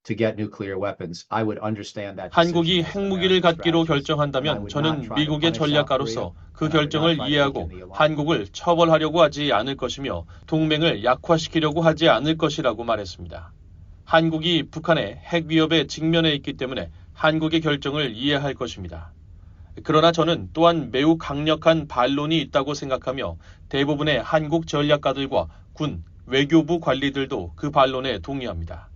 to get nuclear weapons, I would understand that. 한국이 핵무기를 갖기로 결정한다면 저는 미국의 전략가로서 그 결정을 이해하고 한국을 처벌하려고 하지 않을 것이며 동맹을 약화시키려고 하지 않을 것이라고 말했습니다. 한국이 북한의 핵 위협에 직면해 있기 때문에 한국의 결정을 이해할 것입니다. 그러나 저는 또한 매우 강력한 반론이 있다고 생각하며 대부분의 한국 전략가들과 군, 외교부 관리들도 그 반론에 동의합니다.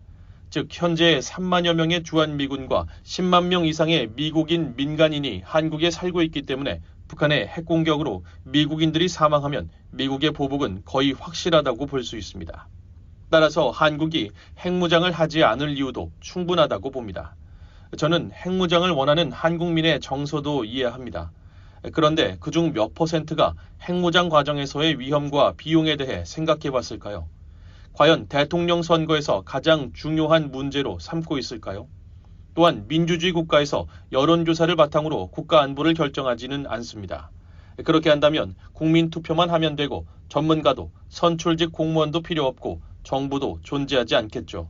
즉 현재 3만여 명의 주한미군과 10만 명 이상의 미국인 민간인이 한국에 살고 있기 때문에 북한의 핵공격으로 미국인들이 사망하면 미국의 보복은 거의 확실하다고 볼 수 있습니다. 따라서 한국이 핵무장을 하지 않을 이유도 충분하다고 봅니다. 저는 핵무장을 원하는 한국민의 정서도 이해합니다. 그런데 그중 몇 퍼센트가 핵무장 과정에서의 위험과 비용에 대해 생각해 봤을까요? 과연 대통령 선거에서 가장 중요한 문제로 삼고 있을까요? 또한 민주주의 국가에서 여론조사를 바탕으로 국가 안보를 결정하지는 않습니다. 그렇게 한다면 국민 투표만 하면 되고 전문가도 선출직 공무원도 필요 없고 정부도 존재하지 않겠죠.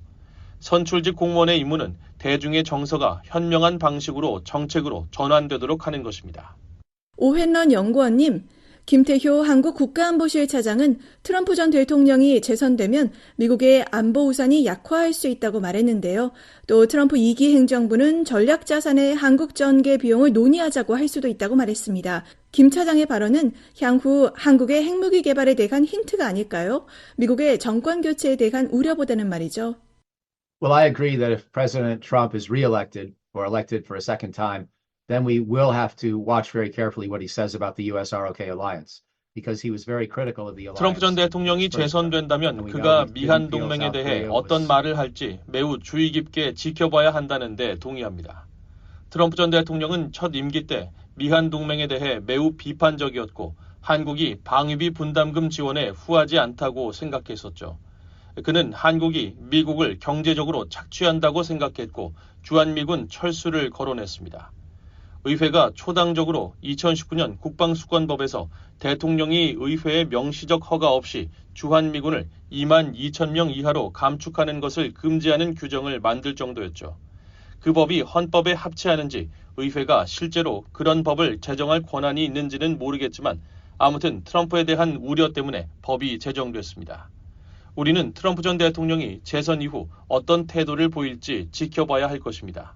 선출직 공무원의 임무는 대중의 정서가 현명한 방식으로 정책으로 전환되도록 하는 것입니다. 오hen런 연구원님, 김태효 한국 국가안보실 차장은 트럼프 전 대통령이 재선되면 미국의 안보 우산이 약화할 수 있다고 말했는데요. 또 트럼프 2기 행정부는 전략자산의 한국 전개 비용을 논의하자고 할 수도 있다고 말했습니다. 김 차장의 발언은 향후 한국의 핵무기 개발에 대한 힌트가 아닐까요? 미국의 정권 교체에 대한 우려보다는 말이죠. Well, I agree that if President Trump is reelected or elected for a second time, then we will have to watch very carefully what he says about the US-ROK alliance, because he was very critical of the alliance. 트럼프 전 대통령이 재선된다면 그가 미한 동맹에 대해 어떤 말을 할지 매우 주의 깊게 지켜봐야 한다는데 동의합니다. 트럼프 전 대통령은 첫 임기 때 미한 동맹에 대해 매우 비판적이었고 한국이 방위비 분담금 지원에 후하지 않다고 생각했었죠. 그는 한국이 미국을 경제적으로 착취한다고 생각했고 주한미군 철수를 거론했습니다. 의회가 초당적으로 2019년 국방수권법에서 대통령이 의회의 명시적 허가 없이 주한미군을 2만 2천 명 이하로 감축하는 것을 금지하는 규정을 만들 정도였죠. 그 법이 헌법에 합치하는지 의회가 실제로 그런 법을 제정할 권한이 있는지는 모르겠지만 아무튼 트럼프에 대한 우려 때문에 법이 제정됐습니다. 우리는 트럼프 전 대통령이 재선 이후 어떤 태도를 보일지 지켜봐야 할 것입니다.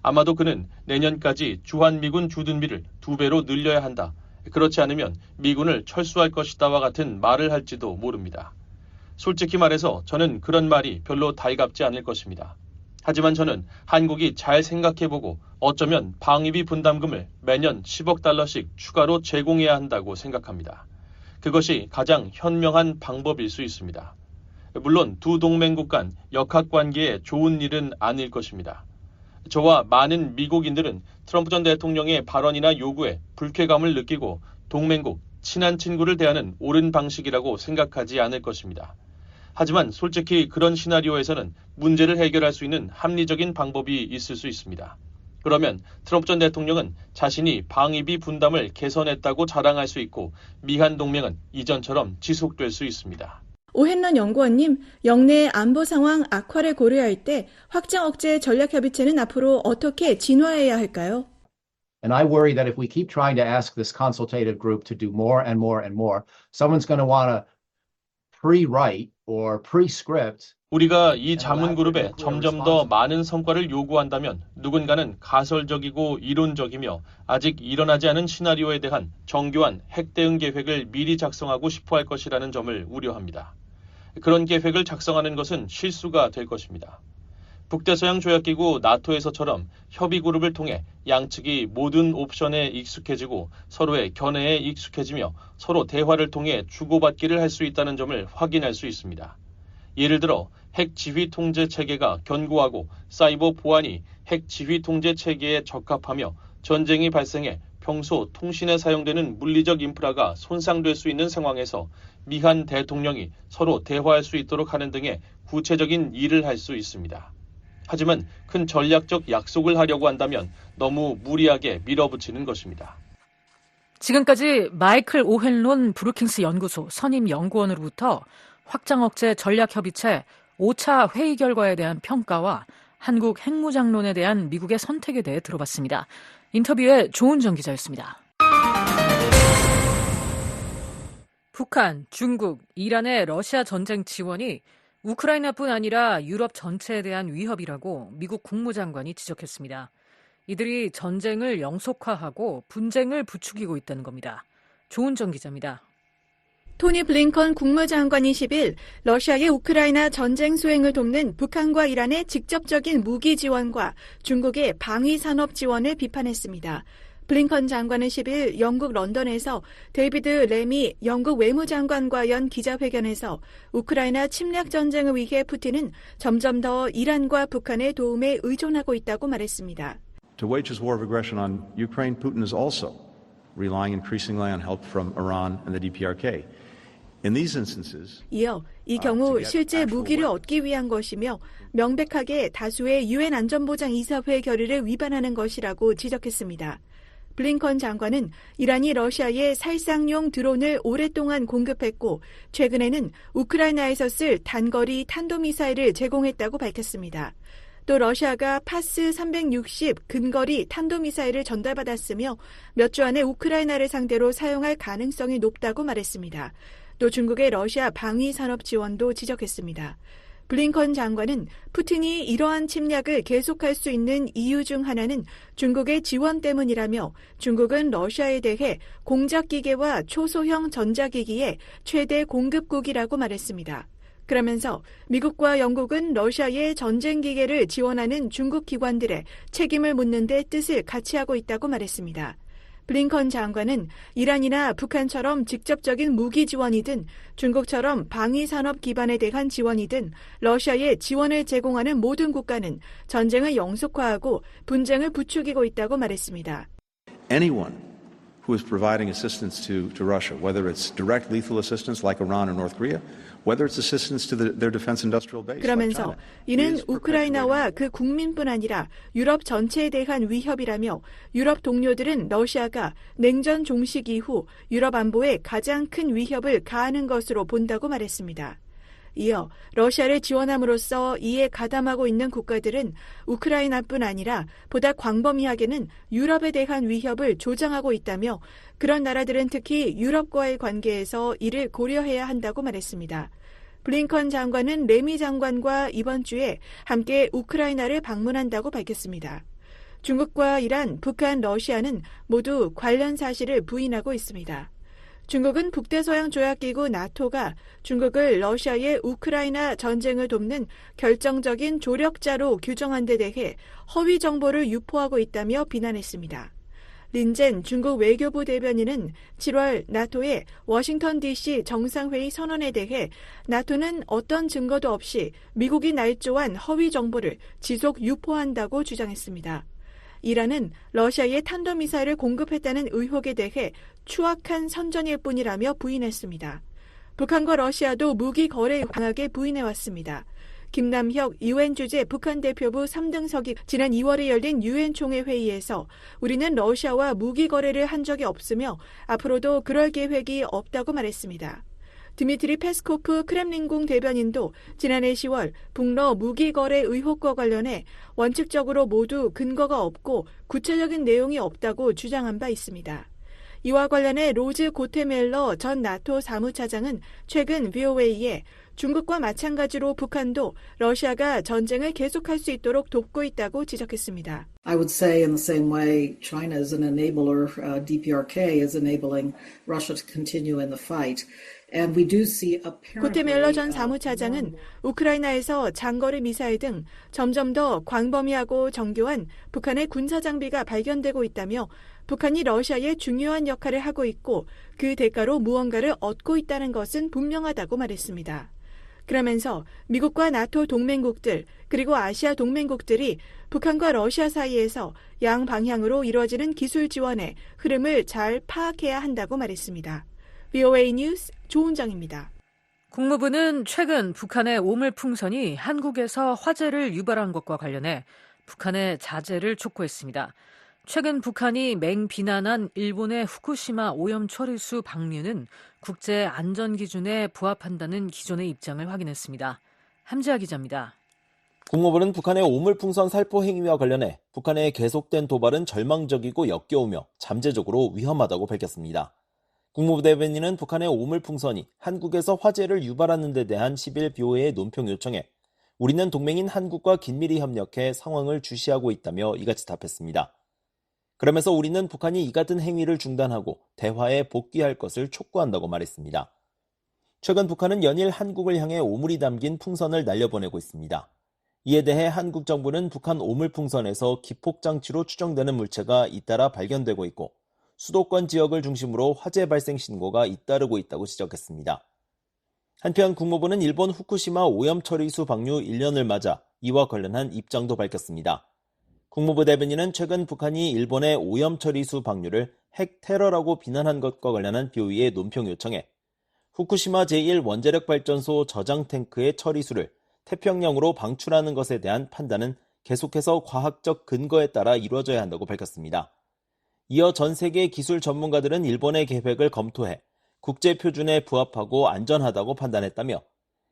아마도 그는 내년까지 주한미군 주둔비를 2배로 늘려야 한다. 그렇지 않으면 미군을 철수할 것이다와 같은 말을 할지도 모릅니다. 솔직히 말해서 저는 그런 말이 별로 달갑지 않을 것입니다. 하지만 저는 한국이 잘 생각해보고 어쩌면 방위비 분담금을 매년 10억 달러씩 추가로 제공해야 한다고 생각합니다. 그것이 가장 현명한 방법일 수 있습니다. 물론 두 동맹국 간 역학관계에 좋은 일은 아닐 것입니다. 저와 많은 미국인들은 트럼프 전 대통령의 발언이나 요구에 불쾌감을 느끼고 동맹국, 친한 친구를 대하는 옳은 방식이라고 생각하지 않을 것입니다. 하지만 솔직히 그런 시나리오에서는 문제를 해결할 수 있는 합리적인 방법이 있을 수 있습니다. 그러면 트럼프 전 대통령은 자신이 방위비 분담을 개선했다고 자랑할 수 있고 미한 동맹은 이전처럼 지속될 수 있습니다. 오hen런 연구원님, 영내 안보 상황 악화를 고려할 때 확장 억제 전략협의체는 앞으로 어떻게 진화해야 할까요? And I worry that if we keep trying to ask this consultative group to do more and more and more, someone's going to want to pre-write or pre-script. 우리가 이 자문그룹에 점점 더 많은 성과를 요구한다면 누군가는 가설적이고 이론적이며 아직 일어나지 않은 시나리오에 대한 정교한 핵 대응 계획을 미리 작성하고 싶어 할 것이라는 점을 우려합니다. 그런 계획을 작성하는 것은 실수가 될 것입니다. 북대서양 조약기구 나토에서처럼 협의그룹을 통해 양측이 모든 옵션에 익숙해지고 서로의 견해에 익숙해지며 서로 대화를 통해 주고받기를 할 수 있다는 점을 확인할 수 있습니다. 예를 들어 핵 지휘 통제 체계가 견고하고 사이버 보안이 핵 지휘 통제 체계에 적합하며 전쟁이 발생해 평소 통신에 사용되는 물리적 인프라가 손상될 수 있는 상황에서 미한 대통령이 서로 대화할 수 있도록 하는 등의 구체적인 일을 할 수 있습니다. 하지만 큰 전략적 약속을 하려고 한다면 너무 무리하게 밀어붙이는 것입니다. 지금까지 마이클 오헨론 브루킹스 연구소 선임 연구원으로부터 확장 억제 전략협의체 5차 회의 결과에 대한 평가와 한국 핵무장론에 대한 미국의 선택에 대해 들어봤습니다. 인터뷰에 조은정 기자였습니다. 북한, 중국, 이란의 러시아 전쟁 지원이 우크라이나뿐 아니라 유럽 전체에 대한 위협이라고 미국 국무장관이 지적했습니다. 이들이 전쟁을 영속화하고 분쟁을 부추기고 있다는 겁니다. 조은정 기자입니다. 토니 블링컨 국무장관이 10일 러시아의 우크라이나 전쟁 수행을 돕는 북한과 이란의 직접적인 무기 지원과 중국의 방위 산업 지원을 비판했습니다. 블링컨 장관은 10일 영국 런던에서 데이비드 레미 영국 외무장관과 연 기자회견에서 우크라이나 침략 전쟁을 위해 푸틴은 점점 더 이란과 북한의 도움에 의존하고 있다고 말했습니다. To wage his war of aggression on Ukraine, Putin is also relying increasingly on help from Iran and the DPRK. In these instances, 이어 이 경우 실제 무기를 얻기 위한 것이며 명백하게 다수의 유엔 안전보장 이사회 결의를 위반하는 것이라고 지적했습니다. 블링컨 장관은 이란이 러시아에 살상용 드론을 오랫동안 공급했고 최근에는 우크라이나에서 쓸 단거리 탄도미사일을 제공했다고 밝혔습니다. 또 러시아가 파스 360 근거리 탄도미사일을 전달받았으며 몇 주 안에 우크라이나를 상대로 사용할 가능성이 높다고 말했습니다. 또 중국의 러시아 방위 산업 지원도 지적했습니다. 블링컨 장관은 푸틴이 이러한 침략을 계속할 수 있는 이유 중 하나는 중국의 지원 때문이라며 중국은 러시아에 대해 공작기계와 초소형 전자기기의 최대 공급국이라고 말했습니다. 그러면서 미국과 영국은 러시아의 전쟁기계를 지원하는 중국 기관들의 책임을 묻는 데 뜻을 같이 하고 있다고 말했습니다. 블링컨 장관은 이란이나 북한처럼 직접적인 무기 지원이든 중국처럼 방위산업 기반에 대한 지원이든 러시아에 지원을 제공하는 모든 국가는 전쟁을 영속화하고 분쟁을 부추기고 있다고 말했습니다. anyone who is providing assistance to Russia, whether it's direct lethal assistance like Iran or North Korea, whether it's assistance to their defense industrial base. 그러면서 이는 우크라이나와 그 국민뿐 아니라 유럽 전체에 대한 위협이라며 유럽 동료들은 러시아가 냉전 종식 이후 유럽 안보에 가장 큰 위협을 가하는 것으로 본다고 말했습니다. 이어 러시아를 지원함으로써 이에 가담하고 있는 국가들은 우크라이나뿐 아니라 보다 광범위하게는 유럽에 대한 위협을 조장하고 있다며 그런 나라들은 특히 유럽과의 관계에서 이를 고려해야 한다고 말했습니다. 블링컨 장관은 레미 장관과 이번 주에 함께 우크라이나를 방문한다고 밝혔습니다. 중국과 이란, 북한, 러시아는 모두 관련 사실을 부인하고 있습니다. 중국은 북대서양조약기구 나토가 중국을 러시아의 우크라이나 전쟁을 돕는 결정적인 조력자로 규정한 데 대해 허위 정보를 유포하고 있다며 비난했습니다. 린젠 중국 외교부 대변인은 7월 나토의 워싱턴 DC 정상회의 선언에 대해 나토는 어떤 증거도 없이 미국이 날조한 허위 정보를 지속 유포한다고 주장했습니다. 이란은 러시아에 탄도미사일을 공급했다는 의혹에 대해 추악한 선전일 뿐이라며 부인했습니다. 북한과 러시아도 무기 거래에 강하게 부인해왔습니다. 김남혁 유엔 주재 북한 대표부 3등석이 지난 2월에 열린 유엔 총회 회의에서 우리는 러시아와 무기 거래를 한 적이 없으며 앞으로도 그럴 계획이 없다고 말했습니다. 드미트리 페스코프 크렘린궁 대변인도 지난해 10월 북러 무기 거래 의혹과 관련해 원칙적으로 모두 근거가 없고 구체적인 내용이 없다고 주장한 바 있습니다. 이와 관련해 로즈 고테멜러 전 나토 사무차장은 최근 VOA에 중국과 마찬가지로 북한도 러시아가 전쟁을 계속할 수 있도록 돕고 있다고 지적했습니다. I would say in the same way China is an enabler, DPRK is enabling Russia to continue in the fight. And we do see 고테멜러 전 사무차장은 우크라이나에서 장거리 미사일 등 점점 더 광범위하고 정교한 북한의 군사 장비가 발견되고 있다며 북한이 러시아에 중요한 역할을 하고 있고 그 대가로 무언가를 얻고 있다는 것은 분명하다고 말했습니다. 그러면서 미국과 나토 동맹국들 그리고 아시아 동맹국들이 북한과 러시아 사이에서 양방향으로 이루어지는 기술 지원의 흐름을 잘 파악해야 한다고 말했습니다. VOA 뉴스 조은정입니다. 국무부는 최근 북한의 오물풍선이 한국에서 화재를 유발한 것과 관련해 북한의 자제를 촉구했습니다. 최근 북한이 맹비난한 일본의 후쿠시마 오염 처리수 방류는 국제 안전 기준에 부합한다는 기존의 입장을 확인했습니다. 함지아 기자입니다. 국무부는 북한의 오물풍선 살포 행위와 관련해 북한의 계속된 도발은 절망적이고 역겨우며 잠재적으로 위험하다고 밝혔습니다. 국무부 대변인은 북한의 오물풍선이 한국에서 화재를 유발하는 데 대한 10일 BOA의 논평 요청에 우리는 동맹인 한국과 긴밀히 협력해 상황을 주시하고 있다며 이같이 답했습니다. 그러면서 우리는 북한이 이 같은 행위를 중단하고 대화에 복귀할 것을 촉구한다고 말했습니다. 최근 북한은 연일 한국을 향해 오물이 담긴 풍선을 날려보내고 있습니다. 이에 대해 한국 정부는 북한 오물풍선에서 기폭장치로 추정되는 물체가 잇따라 발견되고 있고 수도권 지역을 중심으로 화재 발생 신고가 잇따르고 있다고 지적했습니다. 한편 국무부는 일본 후쿠시마 오염 처리수 방류 1년을 맞아 이와 관련한 입장도 밝혔습니다. 국무부 대변인은 최근 북한이 일본의 오염 처리수 방류를 핵 테러라고 비난한 것과 관련한 BOE의 논평 요청에 후쿠시마 제1원자력발전소 저장 탱크의 처리수를 태평양으로 방출하는 것에 대한 판단은 계속해서 과학적 근거에 따라 이루어져야 한다고 밝혔습니다. 이어 전 세계 기술 전문가들은 일본의 계획을 검토해 국제표준에 부합하고 안전하다고 판단했다며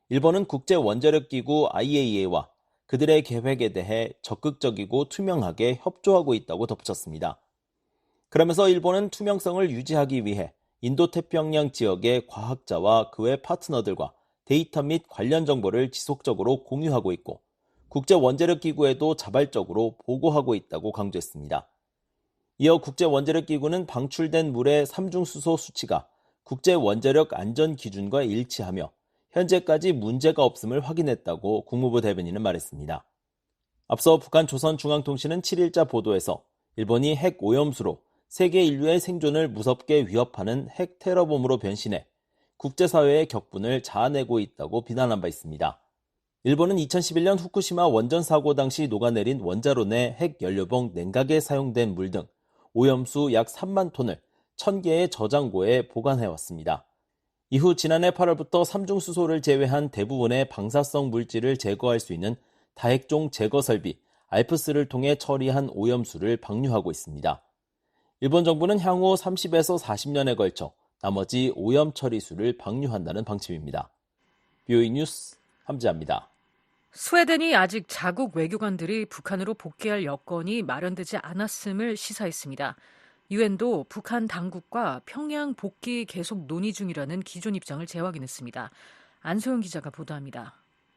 일본은 국제원자력기구 IAEA와 그들의 계획에 대해 적극적이고 투명하게 협조하고 있다고 덧붙였습니다. 그러면서 일본은 투명성을 유지하기 위해 인도태평양 지역의 과학자와 그의 파트너들과 데이터 및 관련 정보를 지속적으로 공유하고 있고 국제원자력기구에도 자발적으로 보고하고 있다고 강조했습니다. 이어 국제원자력기구는 방출된 물의 삼중수소 수치가 국제원자력 안전기준과 일치하며 현재까지 문제가 없음을 확인했다고 국무부 대변인은 말했습니다. 앞서 북한 조선중앙통신은 7일자 보도에서 일본이 핵 오염수로 세계 인류의 생존을 무섭게 위협하는 핵 테러범으로 변신해 국제사회의 격분을 자아내고 있다고 비난한 바 있습니다. 일본은 2011년 후쿠시마 원전 사고 당시 녹아내린 원자로 내 핵 연료봉 냉각에 사용된 물 등 오염수 약 3만 톤을 1000개의 저장고에 보관해왔습니다. 이후 지난해 8월부터 삼중수소를 제외한 대부분의 방사성 물질을 제거할 수 있는 다핵종 제거 설비 알프스를 통해 처리한 오염수를 방류하고 있습니다. 일본 정부는 향후 30에서 40년에 걸쳐 나머지 오염 처리수를 방류한다는 방침입니다. BOE 뉴스 함지아입니다. 스웨덴이 아직 자국 외교관들이 북한으로 복귀할 여건이 마련되지 않았음을 시사했습니다. 유엔도 북한 당국과 평양 복귀 계속 논의 중이라는 기존 입장을 재확인했습니다. 안소영 기자가 보도합니다.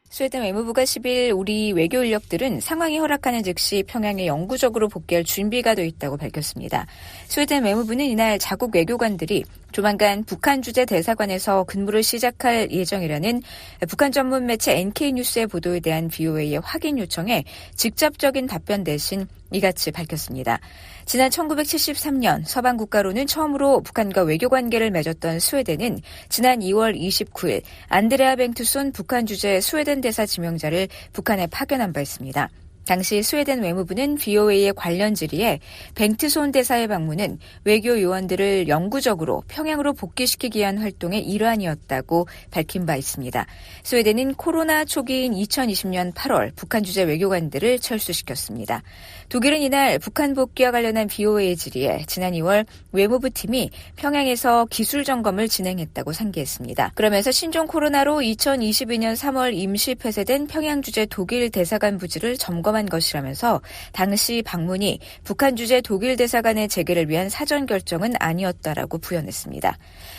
스웨덴 외무부가 10일 우리 외교 인력들은 상황이 허락하는 즉시 평양에 영구적으로 복귀할 준비가 돼 있다고 밝혔습니다. 스웨덴 외무부는 이날 자국 외교관들이 조만간 북한 주재 대사관에서 근무를 시작할 예정이라는 북한 전문 매체 NK뉴스의 보도에 대한 BOA의 확인 요청에 직접적인 답변 대신 이같이 밝혔습니다. 지난 1973년 서방 국가로는 처음으로 북한과 외교 관계를 맺었던 스웨덴은 지난 2월 29일 안드레아 뱅투손 북한 주재 스웨덴 대사 지명자를 북한에 파견한 바 있습니다. 당시 스웨덴 외무부는 BOA의 관련 질의에 뱅트손 대사의 방문은 외교 요원들을 영구적으로 평양으로 복귀시키기 위한 활동의 일환이었다고 밝힌 바 있습니다. 스웨덴은 코로나 초기인 2020년 8월 북한 주재 외교관들을 철수시켰습니다. 독일은 이날 북한 복귀와 관련한 BOA의 질의에 지난 2월 외무부 팀이 평양에서 기술 점검을 진행했다고 상기했습니다. 그러면서 신종 코로나로 2022년 3월 임시 폐쇄된 평양 주재 독일 대사관 부지를 점검한 것이라면서 당시 방문이 북한 주재 독일 대사관의 재개를 위한 사전 결정은 아니었다라고 부연했습니다.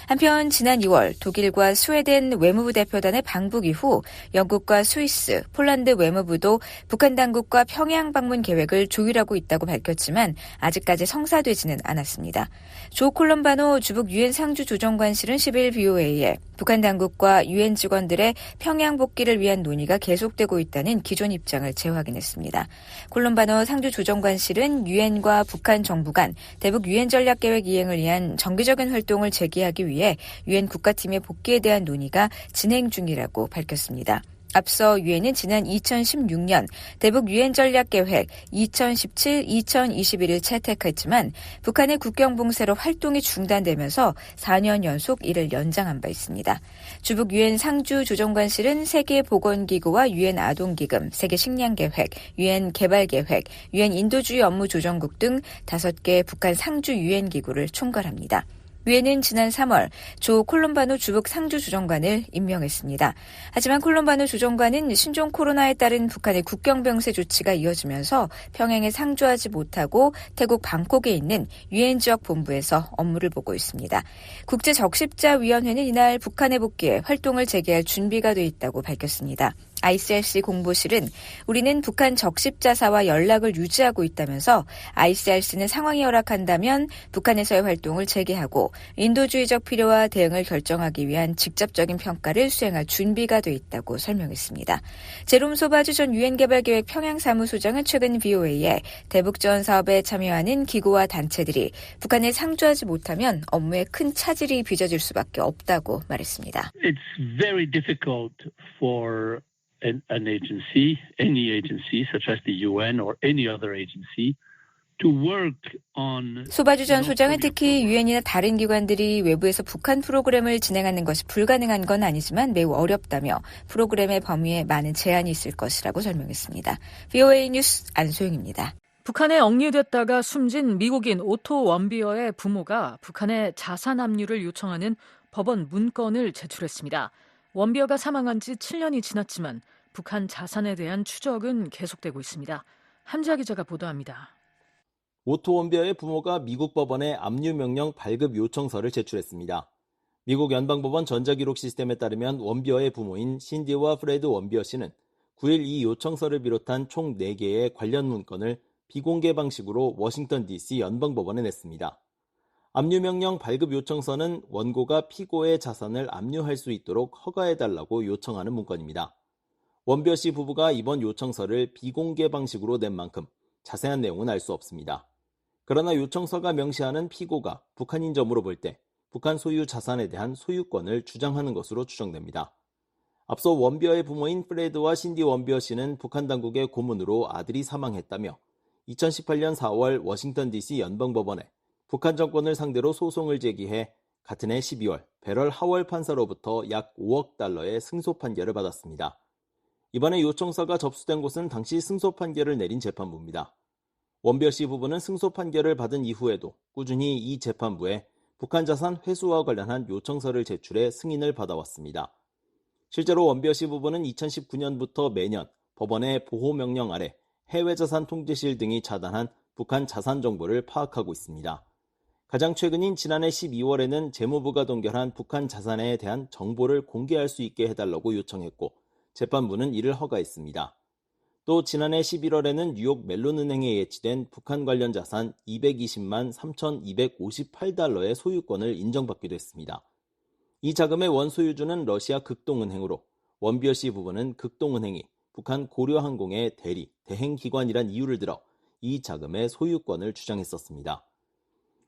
한편 지난 2월 독일과 스웨덴 외무부 대표단의 방북 이후 영국과 스위스, 폴란드 외무부도 북한 당국과 평양 방문 계획을 조율하고 있다고 밝혔지만 아직까지 성사되지는 않았습니다. 조 콜럼바노 주북 유엔 상주 조정관실은 10일 BOA에 북한 당국과 유엔 직원들의 평양 복귀를 위한 논의가 계속되고 있다는 기존 입장을 재확인했습니다. 콜럼바노 상주 조정관실은 유엔과 북한 정부 간 대북 유엔 전략 계획 이행을 위한 정기적인 활동을 재개하기 위해 유엔 국가팀의 복귀에 대한 논의가 진행 중이라고 밝혔습니다. 앞서 유엔은 지난 2016년 대북 유엔 전략 계획 2017-2021을 채택했지만 북한의 국경 봉쇄로 활동이 중단되면서 4년 연속 이를 연장한 바 있습니다. 주북 유엔 상주 조정관실은 세계보건기구와 유엔 아동기금, 세계식량계획, 유엔 개발계획, 유엔 인도주의 업무 조정국 등 5개 북한 상주 유엔 기구를 총괄합니다. 유엔은 지난 3월 조 콜롬바노 주북 상주 조정관을 임명했습니다. 하지만 콜롬바노 조정관은 신종 코로나에 따른 북한의 국경 병세 조치가 이어지면서 평양에 상주하지 못하고 태국 방콕에 있는 유엔 지역 본부에서 업무를 보고 있습니다. 국제적십자위원회는 이날 북한에 복귀해 활동을 재개할 준비가 돼 있다고 밝혔습니다. ICRC 공보실은 우리는 북한 적십자사와 연락을 유지하고 있다면서 ICRC는 상황이 허락한다면 북한에서의 활동을 재개하고 인도주의적 필요와 대응을 결정하기 위한 직접적인 평가를 수행할 준비가 돼 있다고 설명했습니다. 제롬 소바주 전 유엔개발계획 평양사무소장은 최근 VOA에 대북지원 사업에 참여하는 기구와 단체들이 북한에 상주하지 못하면 업무에 큰 차질이 빚어질 수밖에 없다고 말했습니다. It's very difficult for an agency, any agency such as the UN or any other agency, to work on. 소바주 전 소장은 특히 유엔이나 다른 기관들이 외부에서 북한 프로그램을 진행하는 것이 불가능한 건 아니지만 매우 어렵다며 프로그램의 범위에 많은 제한이 있을 것이라고 설명했습니다. VOA 뉴스 안소영입니다. 북한에 억류됐다가 숨진 미국인 오토 원비어의 부모가 북한에 자산 압류를 요청하는 법원 문건을 제출했습니다. 원비어가 사망한 지 7년이 지났지만 북한 자산에 대한 추적은 계속되고 있습니다. 함지아 기자가 보도합니다. 오토 원비어의 부모가 미국 법원에 압류 명령 발급 요청서를 제출했습니다. 미국 연방법원 전자기록 시스템에 따르면 원비어의 부모인 신디와 프레드 원비어 씨는 9일 이 요청서를 비롯한 총 4개의 관련 문건을 비공개 방식으로 워싱턴 DC 연방법원에 냈습니다. 압류명령 발급 요청서는 원고가 피고의 자산을 압류할 수 있도록 허가해달라고 요청하는 문건입니다. 원비어 씨 부부가 이번 요청서를 비공개 방식으로 낸 만큼 자세한 내용은 알 수 없습니다. 그러나 요청서가 명시하는 피고가 북한인 점으로 볼 때 북한 소유 자산에 대한 소유권을 주장하는 것으로 추정됩니다. 앞서 원비어의 부모인 프레드와 신디 원비어 씨는 북한 당국의 고문으로 아들이 사망했다며 2018년 4월 워싱턴 DC 연방법원에 북한 정권을 상대로 소송을 제기해 같은 해 12월 베럴 하월 판사로부터 약 5억 달러의 승소 판결을 받았습니다. 이번에 요청서가 접수된 곳은 당시 승소 판결을 내린 재판부입니다. 원비어 씨 부부는 승소 판결을 받은 이후에도 꾸준히 이 재판부에 북한 자산 회수와 관련한 요청서를 제출해 승인을 받아왔습니다. 실제로 원비어 씨 부부는 2019년부터 매년 법원의 보호명령 아래 해외자산 통제실 등이 차단한 북한 자산 정보를 파악하고 있습니다. 가장 최근인 지난해 12월에는 재무부가 동결한 북한 자산에 대한 정보를 공개할 수 있게 해달라고 요청했고 재판부는 이를 허가했습니다. 또 지난해 11월에는 뉴욕 멜론은행에 예치된 북한 관련 자산 220만 3,258달러의 소유권을 인정받기도 했습니다. 이 자금의 원소유주는 러시아 극동은행으로 원비어 씨 부부는 극동은행이 북한 고려항공의 대리, 대행기관이란 이유를 들어 이 자금의 소유권을 주장했었습니다.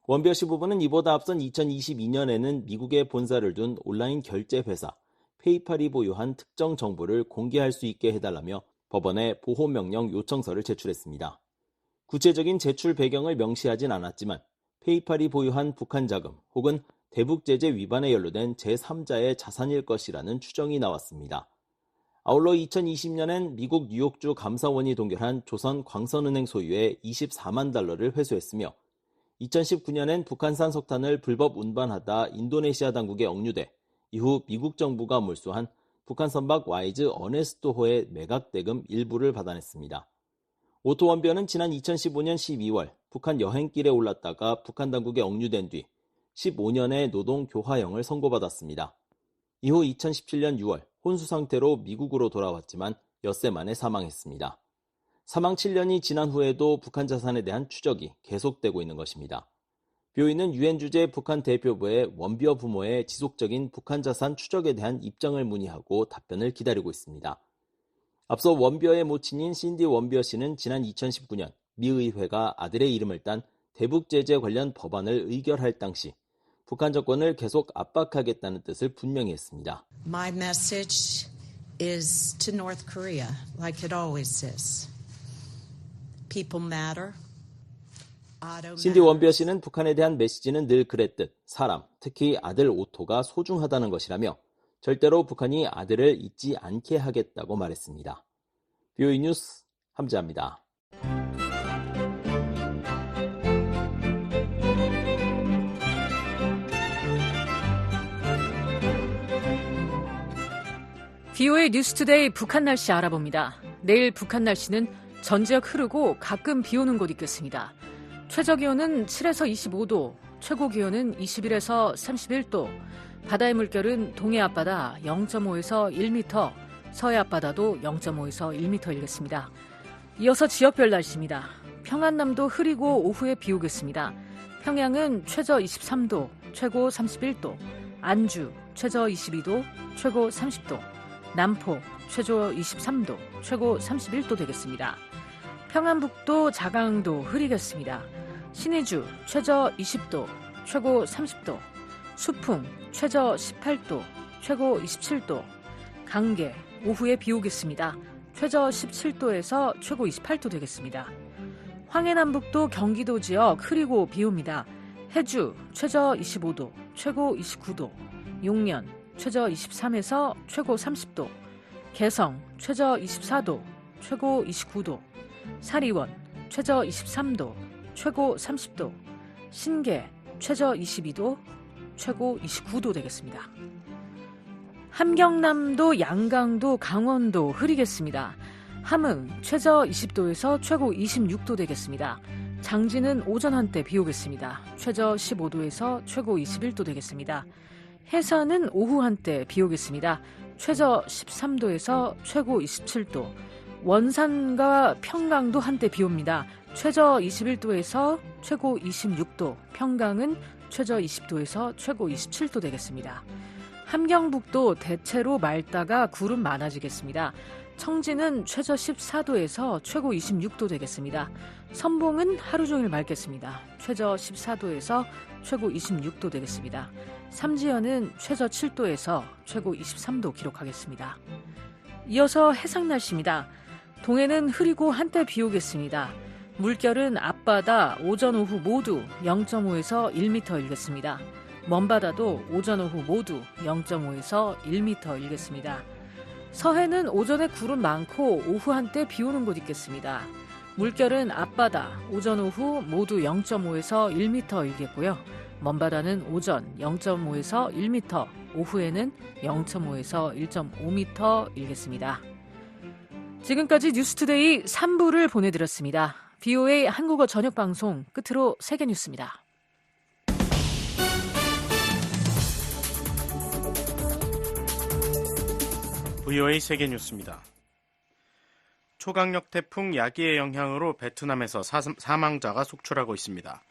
원비어 씨 부부는 이보다 앞선 2022년에는 미국에 본사를 둔 온라인 결제 회사 페이팔이 보유한 특정 정보를 공개할 수 있게 해달라며 법원에 보호명령 요청서를 제출했습니다. 구체적인 제출 배경을 명시하진 않았지만 페이팔이 보유한 북한 자금 혹은 대북제재 위반에 연루된 제3자의 자산일 것이라는 추정이 나왔습니다. 아울러 2020년엔 미국 뉴욕주 감사원이 동결한 조선광선은행 소유의 24만 달러를 회수했으며 2019년엔 북한산 석탄을 불법 운반하다 인도네시아 당국에 억류돼 이후 미국 정부가 몰수한 북한 선박 와이즈 어네스토호의 매각 대금 일부를 받아냈습니다. 오토 원비어는 지난 2015년 12월 북한 여행길에 올랐다가 북한 당국에 억류된 뒤 15년의 노동 교화형을 선고받았습니다. 이후 2017년 6월 혼수 상태로 미국으로 돌아왔지만 엿새 만에 사망했습니다. 사망 7년이 지난 후에도 북한 자산에 대한 추적이 계속되고 있는 것입니다. 뷰이는 유엔 주재 북한 대표부의 원비어 부모의 지속적인 북한 자산 추적에 대한 입장을 문의하고 답변을 기다리고 있습니다. 앞서 원비어의 모친인 신디 원비어 씨는 지난 2019년 미 의회가 아들의 이름을 딴 대북 제재 관련 법안을 의결할 당시 북한 정권을 계속 압박하겠다는 뜻을 분명히 했습니다. My message is to North Korea, like it always is. People matter. 신디 원비어 씨는 북한에 대한 메시지는 늘 그랬듯 사람, 특히 아들 오토가 소중하다는 것이라며 절대로 북한이 아들을 잊지 않게 하겠다고 말했습니다. VOA 뉴스 함지아입니다. VOA 뉴스투데이 북한 날씨 알아봅니다. 내일 북한 날씨는 전 지역 흐르고 가끔 비 오는 곳 있겠습니다. 최저기온은 7에서 25도, 최고기온은 21에서 31도, 바다의 물결은 동해 앞바다 0.5에서 1m, 서해 앞바다도 0.5에서 1m 일겠습니다. 이어서 지역별 날씨입니다. 평안남도 흐리고 오후에 비 오겠습니다. 평양은 최저 23도, 최고 31도, 안주 최저 22도, 최고 30도, 남포 최저 23도, 최고 31도 되겠습니다. 평안북도 자강도 흐리겠습니다. 신의주 최저 20도, 최고 30도, 수풍 최저 18도, 최고 27도, 강계 오후에 비 오겠습니다. 최저 17도에서 최고 28도 되겠습니다. 황해남북도 경기도 지역 흐리고 비 옵니다. 해주 최저 25도, 최고 29도, 용년 최저 23에서 최고 30도, 개성 최저 24도, 최고 29도, 사리원 최저 23도, 최고 30도, 신계 최저 22도, 최고 29도 되겠습니다. 함경남도, 양강도, 강원도 흐리겠습니다. 함흥 최저 20도에서 최고 26도 되겠습니다. 장진은 오전 한때 비 오겠습니다. 최저 15도에서 최고 21도 되겠습니다. 해산은 오후 한때 비 오겠습니다. 최저 13도에서 최고 27도. 원산과 평강도 한때 비 옵니다. 최저 21도에서 최고 26도. 평강은 최저 20도에서 최고 27도 되겠습니다. 함경북도 대체로 맑다가 구름 많아지겠습니다. 청진은 최저 14도에서 최고 26도 되겠습니다. 선봉은 하루 종일 맑겠습니다. 최저 14도에서 최고 26도 되겠습니다. 삼지연은 최저 7도에서 최고 23도 기록하겠습니다. 이어서 해상 날씨입니다. 동해는 흐리고 한때 비 오겠습니다. 물결은 앞바다 오전 오후 모두 0.5에서 1m 일겠습니다. 먼바다도 오전 오후 모두 0.5에서 1m 일겠습니다. 서해는 오전에 구름 많고 오후 한때 비 오는 곳 있겠습니다. 물결은 앞바다 오전 오후 모두 0.5에서 1m 일겠고요. 먼바다는 오전 0.5에서 1m, 오후에는 0.5에서 1.5m 일겠습니다. 지금까지 뉴스투데이 3부를 보내드렸습니다. VOA 한국어 저녁방송 끝으로 세계뉴스입니다. VOA 세계뉴스입니다. 초강력 태풍 야기의 영향으로 베트남에서 사망자가 속출하고 있습니다.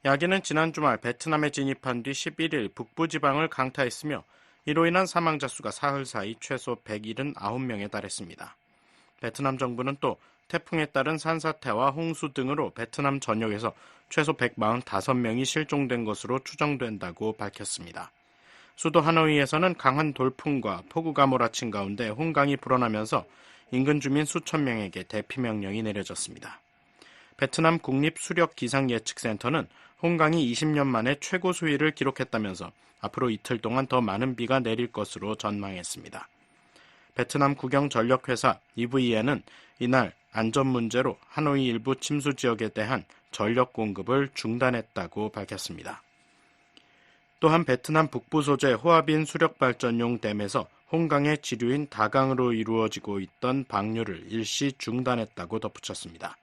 야기는 지난 주말 베트남에 진입한 뒤 11일 북부지방을 강타했으며 이로 인한 사망자 수가 사흘 사이 최소 179명에 달했습니다. 베트남 정부는 또 태풍에 따른 산사태와 홍수 등으로 베트남 전역에서 최소 145명이 실종된 것으로 추정된다고 밝혔습니다. 수도 하노이에서는 강한 돌풍과 폭우가 몰아친 가운데 홍강이 불어나면서 인근 주민 수천 명에게 대피 명령이 내려졌습니다. 베트남 국립수력기상예측센터는 홍강이 20년 만에 최고 수위를 기록했다면서 앞으로 이틀 동안 더 많은 비가 내릴 것으로 전망했습니다. 베트남 국영전력회사 EVN은 이날 안전 문제로 하노이 일부 침수 지역에 대한 전력 공급을 중단했다고 밝혔습니다. 또한 베트남 북부 소재 호아빈 수력발전용 댐에서 홍강의 지류인 다강으로 이루어지고 있던 방류를 일시 중단했다고 덧붙였습니다.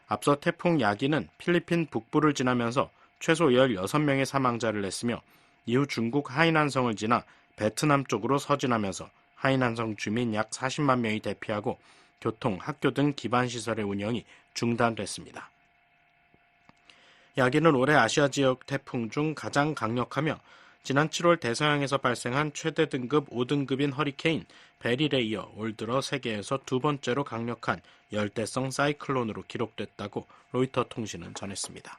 앞서 태풍 야기는 필리핀 북부를 지나면서 최소 16명의 사망자를 냈으며 이후 중국 하이난성을 지나 베트남 쪽으로 서진하면서 하이난성 주민 약 40만 명이 대피하고 교통, 학교 등 기반시설의 운영이 중단됐습니다. 야기는 올해 아시아 지역 태풍 중 가장 강력하며 지난 7월 대서양에서 발생한 최대 등급 5등급인 허리케인 베릴에 이어 올 들어 세계에서 두 번째로 강력한 열대성 사이클론으로 기록됐다고 로이터 통신은 전했습니다.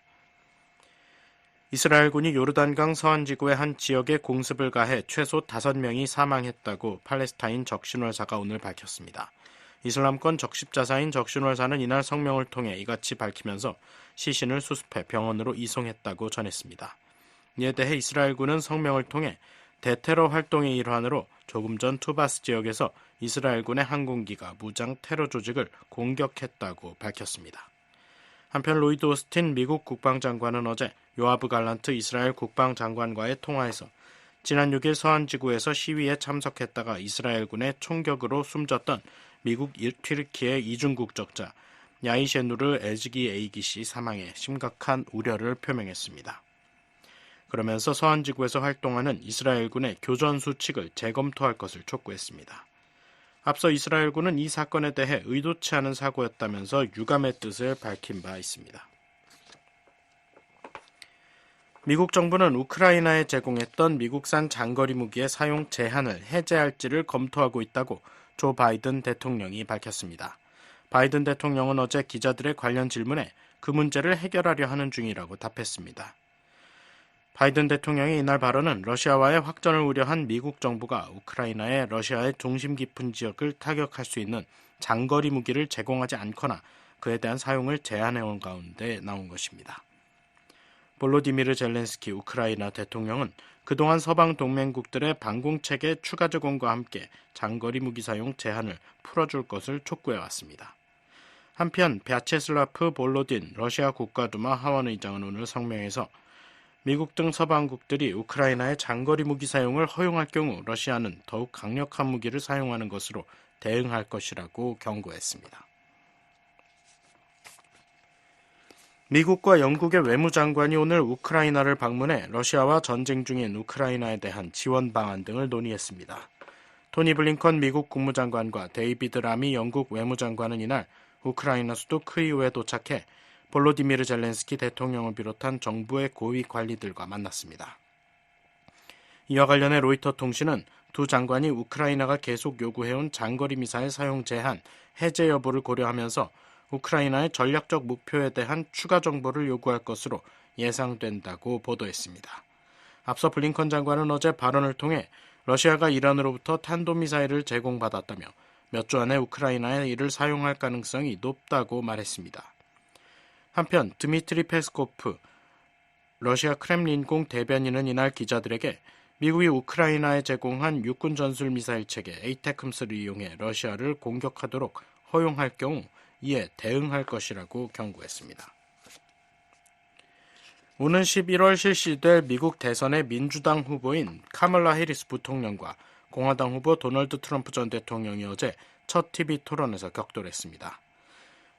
이스라엘군이 요르단강 서안지구의 한 지역에 공습을 가해 최소 5명이 사망했다고 팔레스타인 적신월사가 오늘 밝혔습니다. 이슬람권 적십자사인 적신월사는 이날 성명을 통해 이같이 밝히면서 시신을 수습해 병원으로 이송했다고 전했습니다. 이에 대해 이스라엘군은 성명을 통해 대테러 활동의 일환으로 조금 전 투바스 지역에서 이스라엘군의 항공기가 무장 테러 조직을 공격했다고 밝혔습니다. 한편 로이드 오스틴 미국 국방장관은 어제 요아브 갈란트 이스라엘 국방장관과의 통화에서 지난 6일 서한지구에서 시위에 참석했다가 이스라엘군의 총격으로 숨졌던 미국 튀르키예 이중 국적자 야이셰누르 에즈기 에이기시 사망에 심각한 우려를 표명했습니다. 그러면서 서한지구에서 활동하는 이스라엘군의 교전 수칙을 재검토할 것을 촉구했습니다. 앞서 이스라엘군은 이 사건에 대해 의도치 않은 사고였다면서 유감의 뜻을 밝힌 바 있습니다. 미국 정부는 우크라이나에 제공했던 미국산 장거리 무기의 사용 제한을 해제할지를 검토하고 있다고 조 바이든 대통령이 밝혔습니다. 바이든 대통령은 어제 기자들의 관련 질문에 그 문제를 해결하려 하는 중이라고 답했습니다. 바이든 대통령의 이날 발언은 러시아와의 확전을 우려한 미국 정부가 우크라이나에 러시아의 중심 깊은 지역을 타격할 수 있는 장거리 무기를 제공하지 않거나 그에 대한 사용을 제한해온 가운데 나온 것입니다. 볼로디미르 젤렌스키 우크라이나 대통령은 그동안 서방 동맹국들의 방공체계 추가 제공과 함께 장거리 무기 사용 제한을 풀어줄 것을 촉구해왔습니다. 한편 벼체슬라프 볼로딘 러시아 국가두마 하원의장은 오늘 성명에서 미국 등 서방국들이 우크라이나의 장거리 무기 사용을 허용할 경우 러시아는 더욱 강력한 무기를 사용하는 것으로 대응할 것이라고 경고했습니다. 미국과 영국의 외무장관이 오늘 우크라이나를 방문해 러시아와 전쟁 중인 우크라이나에 대한 지원 방안 등을 논의했습니다. 토니 블링컨 미국 국무장관과 데이비드 라미 영국 외무장관은 이날 우크라이나 수도 크이우에 도착해 볼로디미르 젤렌스키 대통령을 비롯한 정부의 고위 관리들과 만났습니다. 이와 관련해 로이터 통신은 두 장관이 우크라이나가 계속 요구해온 장거리 미사일 사용 제한 해제 여부를 고려하면서 우크라이나의 전략적 목표에 대한 추가 정보를 요구할 것으로 예상된다고 보도했습니다. 앞서 블링컨 장관은 어제 발언을 통해 러시아가 이란으로부터 탄도미사일을 제공받았다며 몇 주 안에 우크라이나에 이를 사용할 가능성이 높다고 말했습니다. 한편 드미트리 페스코프 러시아 크렘린궁 대변인은 이날 기자들에게 미국이 우크라이나에 제공한 육군 전술 미사일 체계 에이테크스를 이용해 러시아를 공격하도록 허용할 경우 이에 대응할 것이라고 경고했습니다. 오는 11월 실시될 미국 대선의 민주당 후보인 카멀라 해리스 부통령과 공화당 후보 도널드 트럼프 전 대통령이 어제 첫 TV 토론에서 격돌했습니다.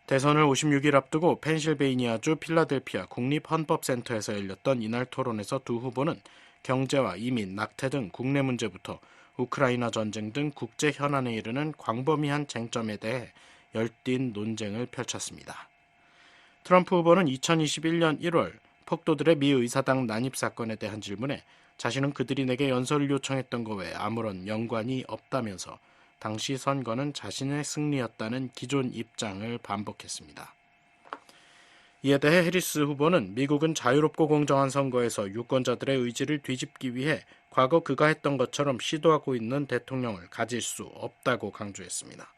대선을 56일 앞두고 펜실베이니아주 필라델피아 국립헌법센터에서 열렸던 이날 토론에서 두 후보는 경제와 이민, 낙태 등 국내 문제부터 우크라이나 전쟁 등 국제 현안에 이르는 광범위한 쟁점에 대해 열띤 논쟁을 펼쳤습니다. 트럼프 후보는 2021년 1월 폭도들의 미 의사당 난입 사건에 대한 질문에 자신은 그들이 내게 연설을 요청했던 것 외에 아무런 연관이 없다면서 당시 선거는 자신의 승리였다는 기존 입장을 반복했습니다. 이에 대해 해리스 후보는 미국은 자유롭고 공정한 선거에서 유권자들의 의지를 뒤집기 위해 과거 그가 했던 것처럼 시도하고 있는 대통령을 가질 수 없다고 강조했습니다.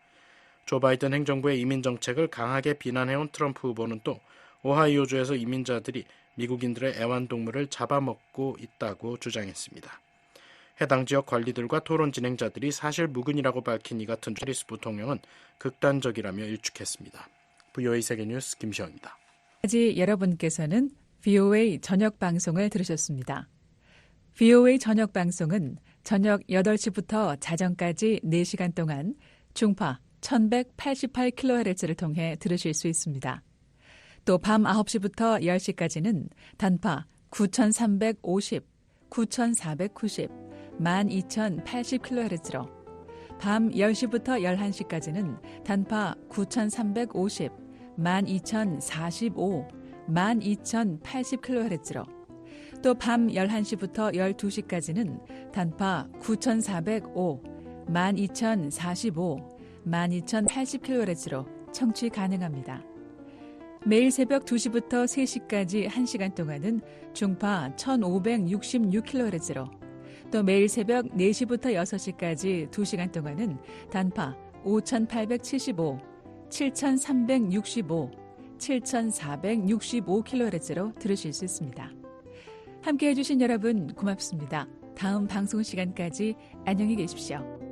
조 바이든 행정부의 이민 정책을 강하게 비난해온 트럼프 후보는 또 오하이오주에서 이민자들이 미국인들의 애완동물을 잡아먹고 있다고 주장했습니다. 해당 지역 관리들과 토론 진행자들이 사실 무근이라고 밝힌 이 같은 해리스 부통령은 극단적이라며 일축했습니다. VOA 세계뉴스 김시영입니다. 지금까지 여러분께서는 VOA 저녁 방송을 들으셨습니다. VOA 저녁 방송은 저녁 8시부터 자정까지 4시간 동안 중파 1188kHz를 통해 들으실 수 있습니다. 또 밤 9시부터 10시까지는 단파 9350, 9490, 12080kHz로 밤 10시부터 11시까지는 단파 9350, 12045, 12080kHz로 또 밤 11시부터 12시까지는 단파 9405, 12045, 12080kHz로 청취 가능합니다. 매일 새벽 2시부터 3시까지 1시간 동안은 중파 1566kHz로 또 매일 새벽 4시부터 6시까지 2시간 동안은 단파 5875, 7365, 7465kHz로 들으실 수 있습니다. 함께해 주신 여러분 고맙습니다. 다음 방송 시간까지 안녕히 계십시오.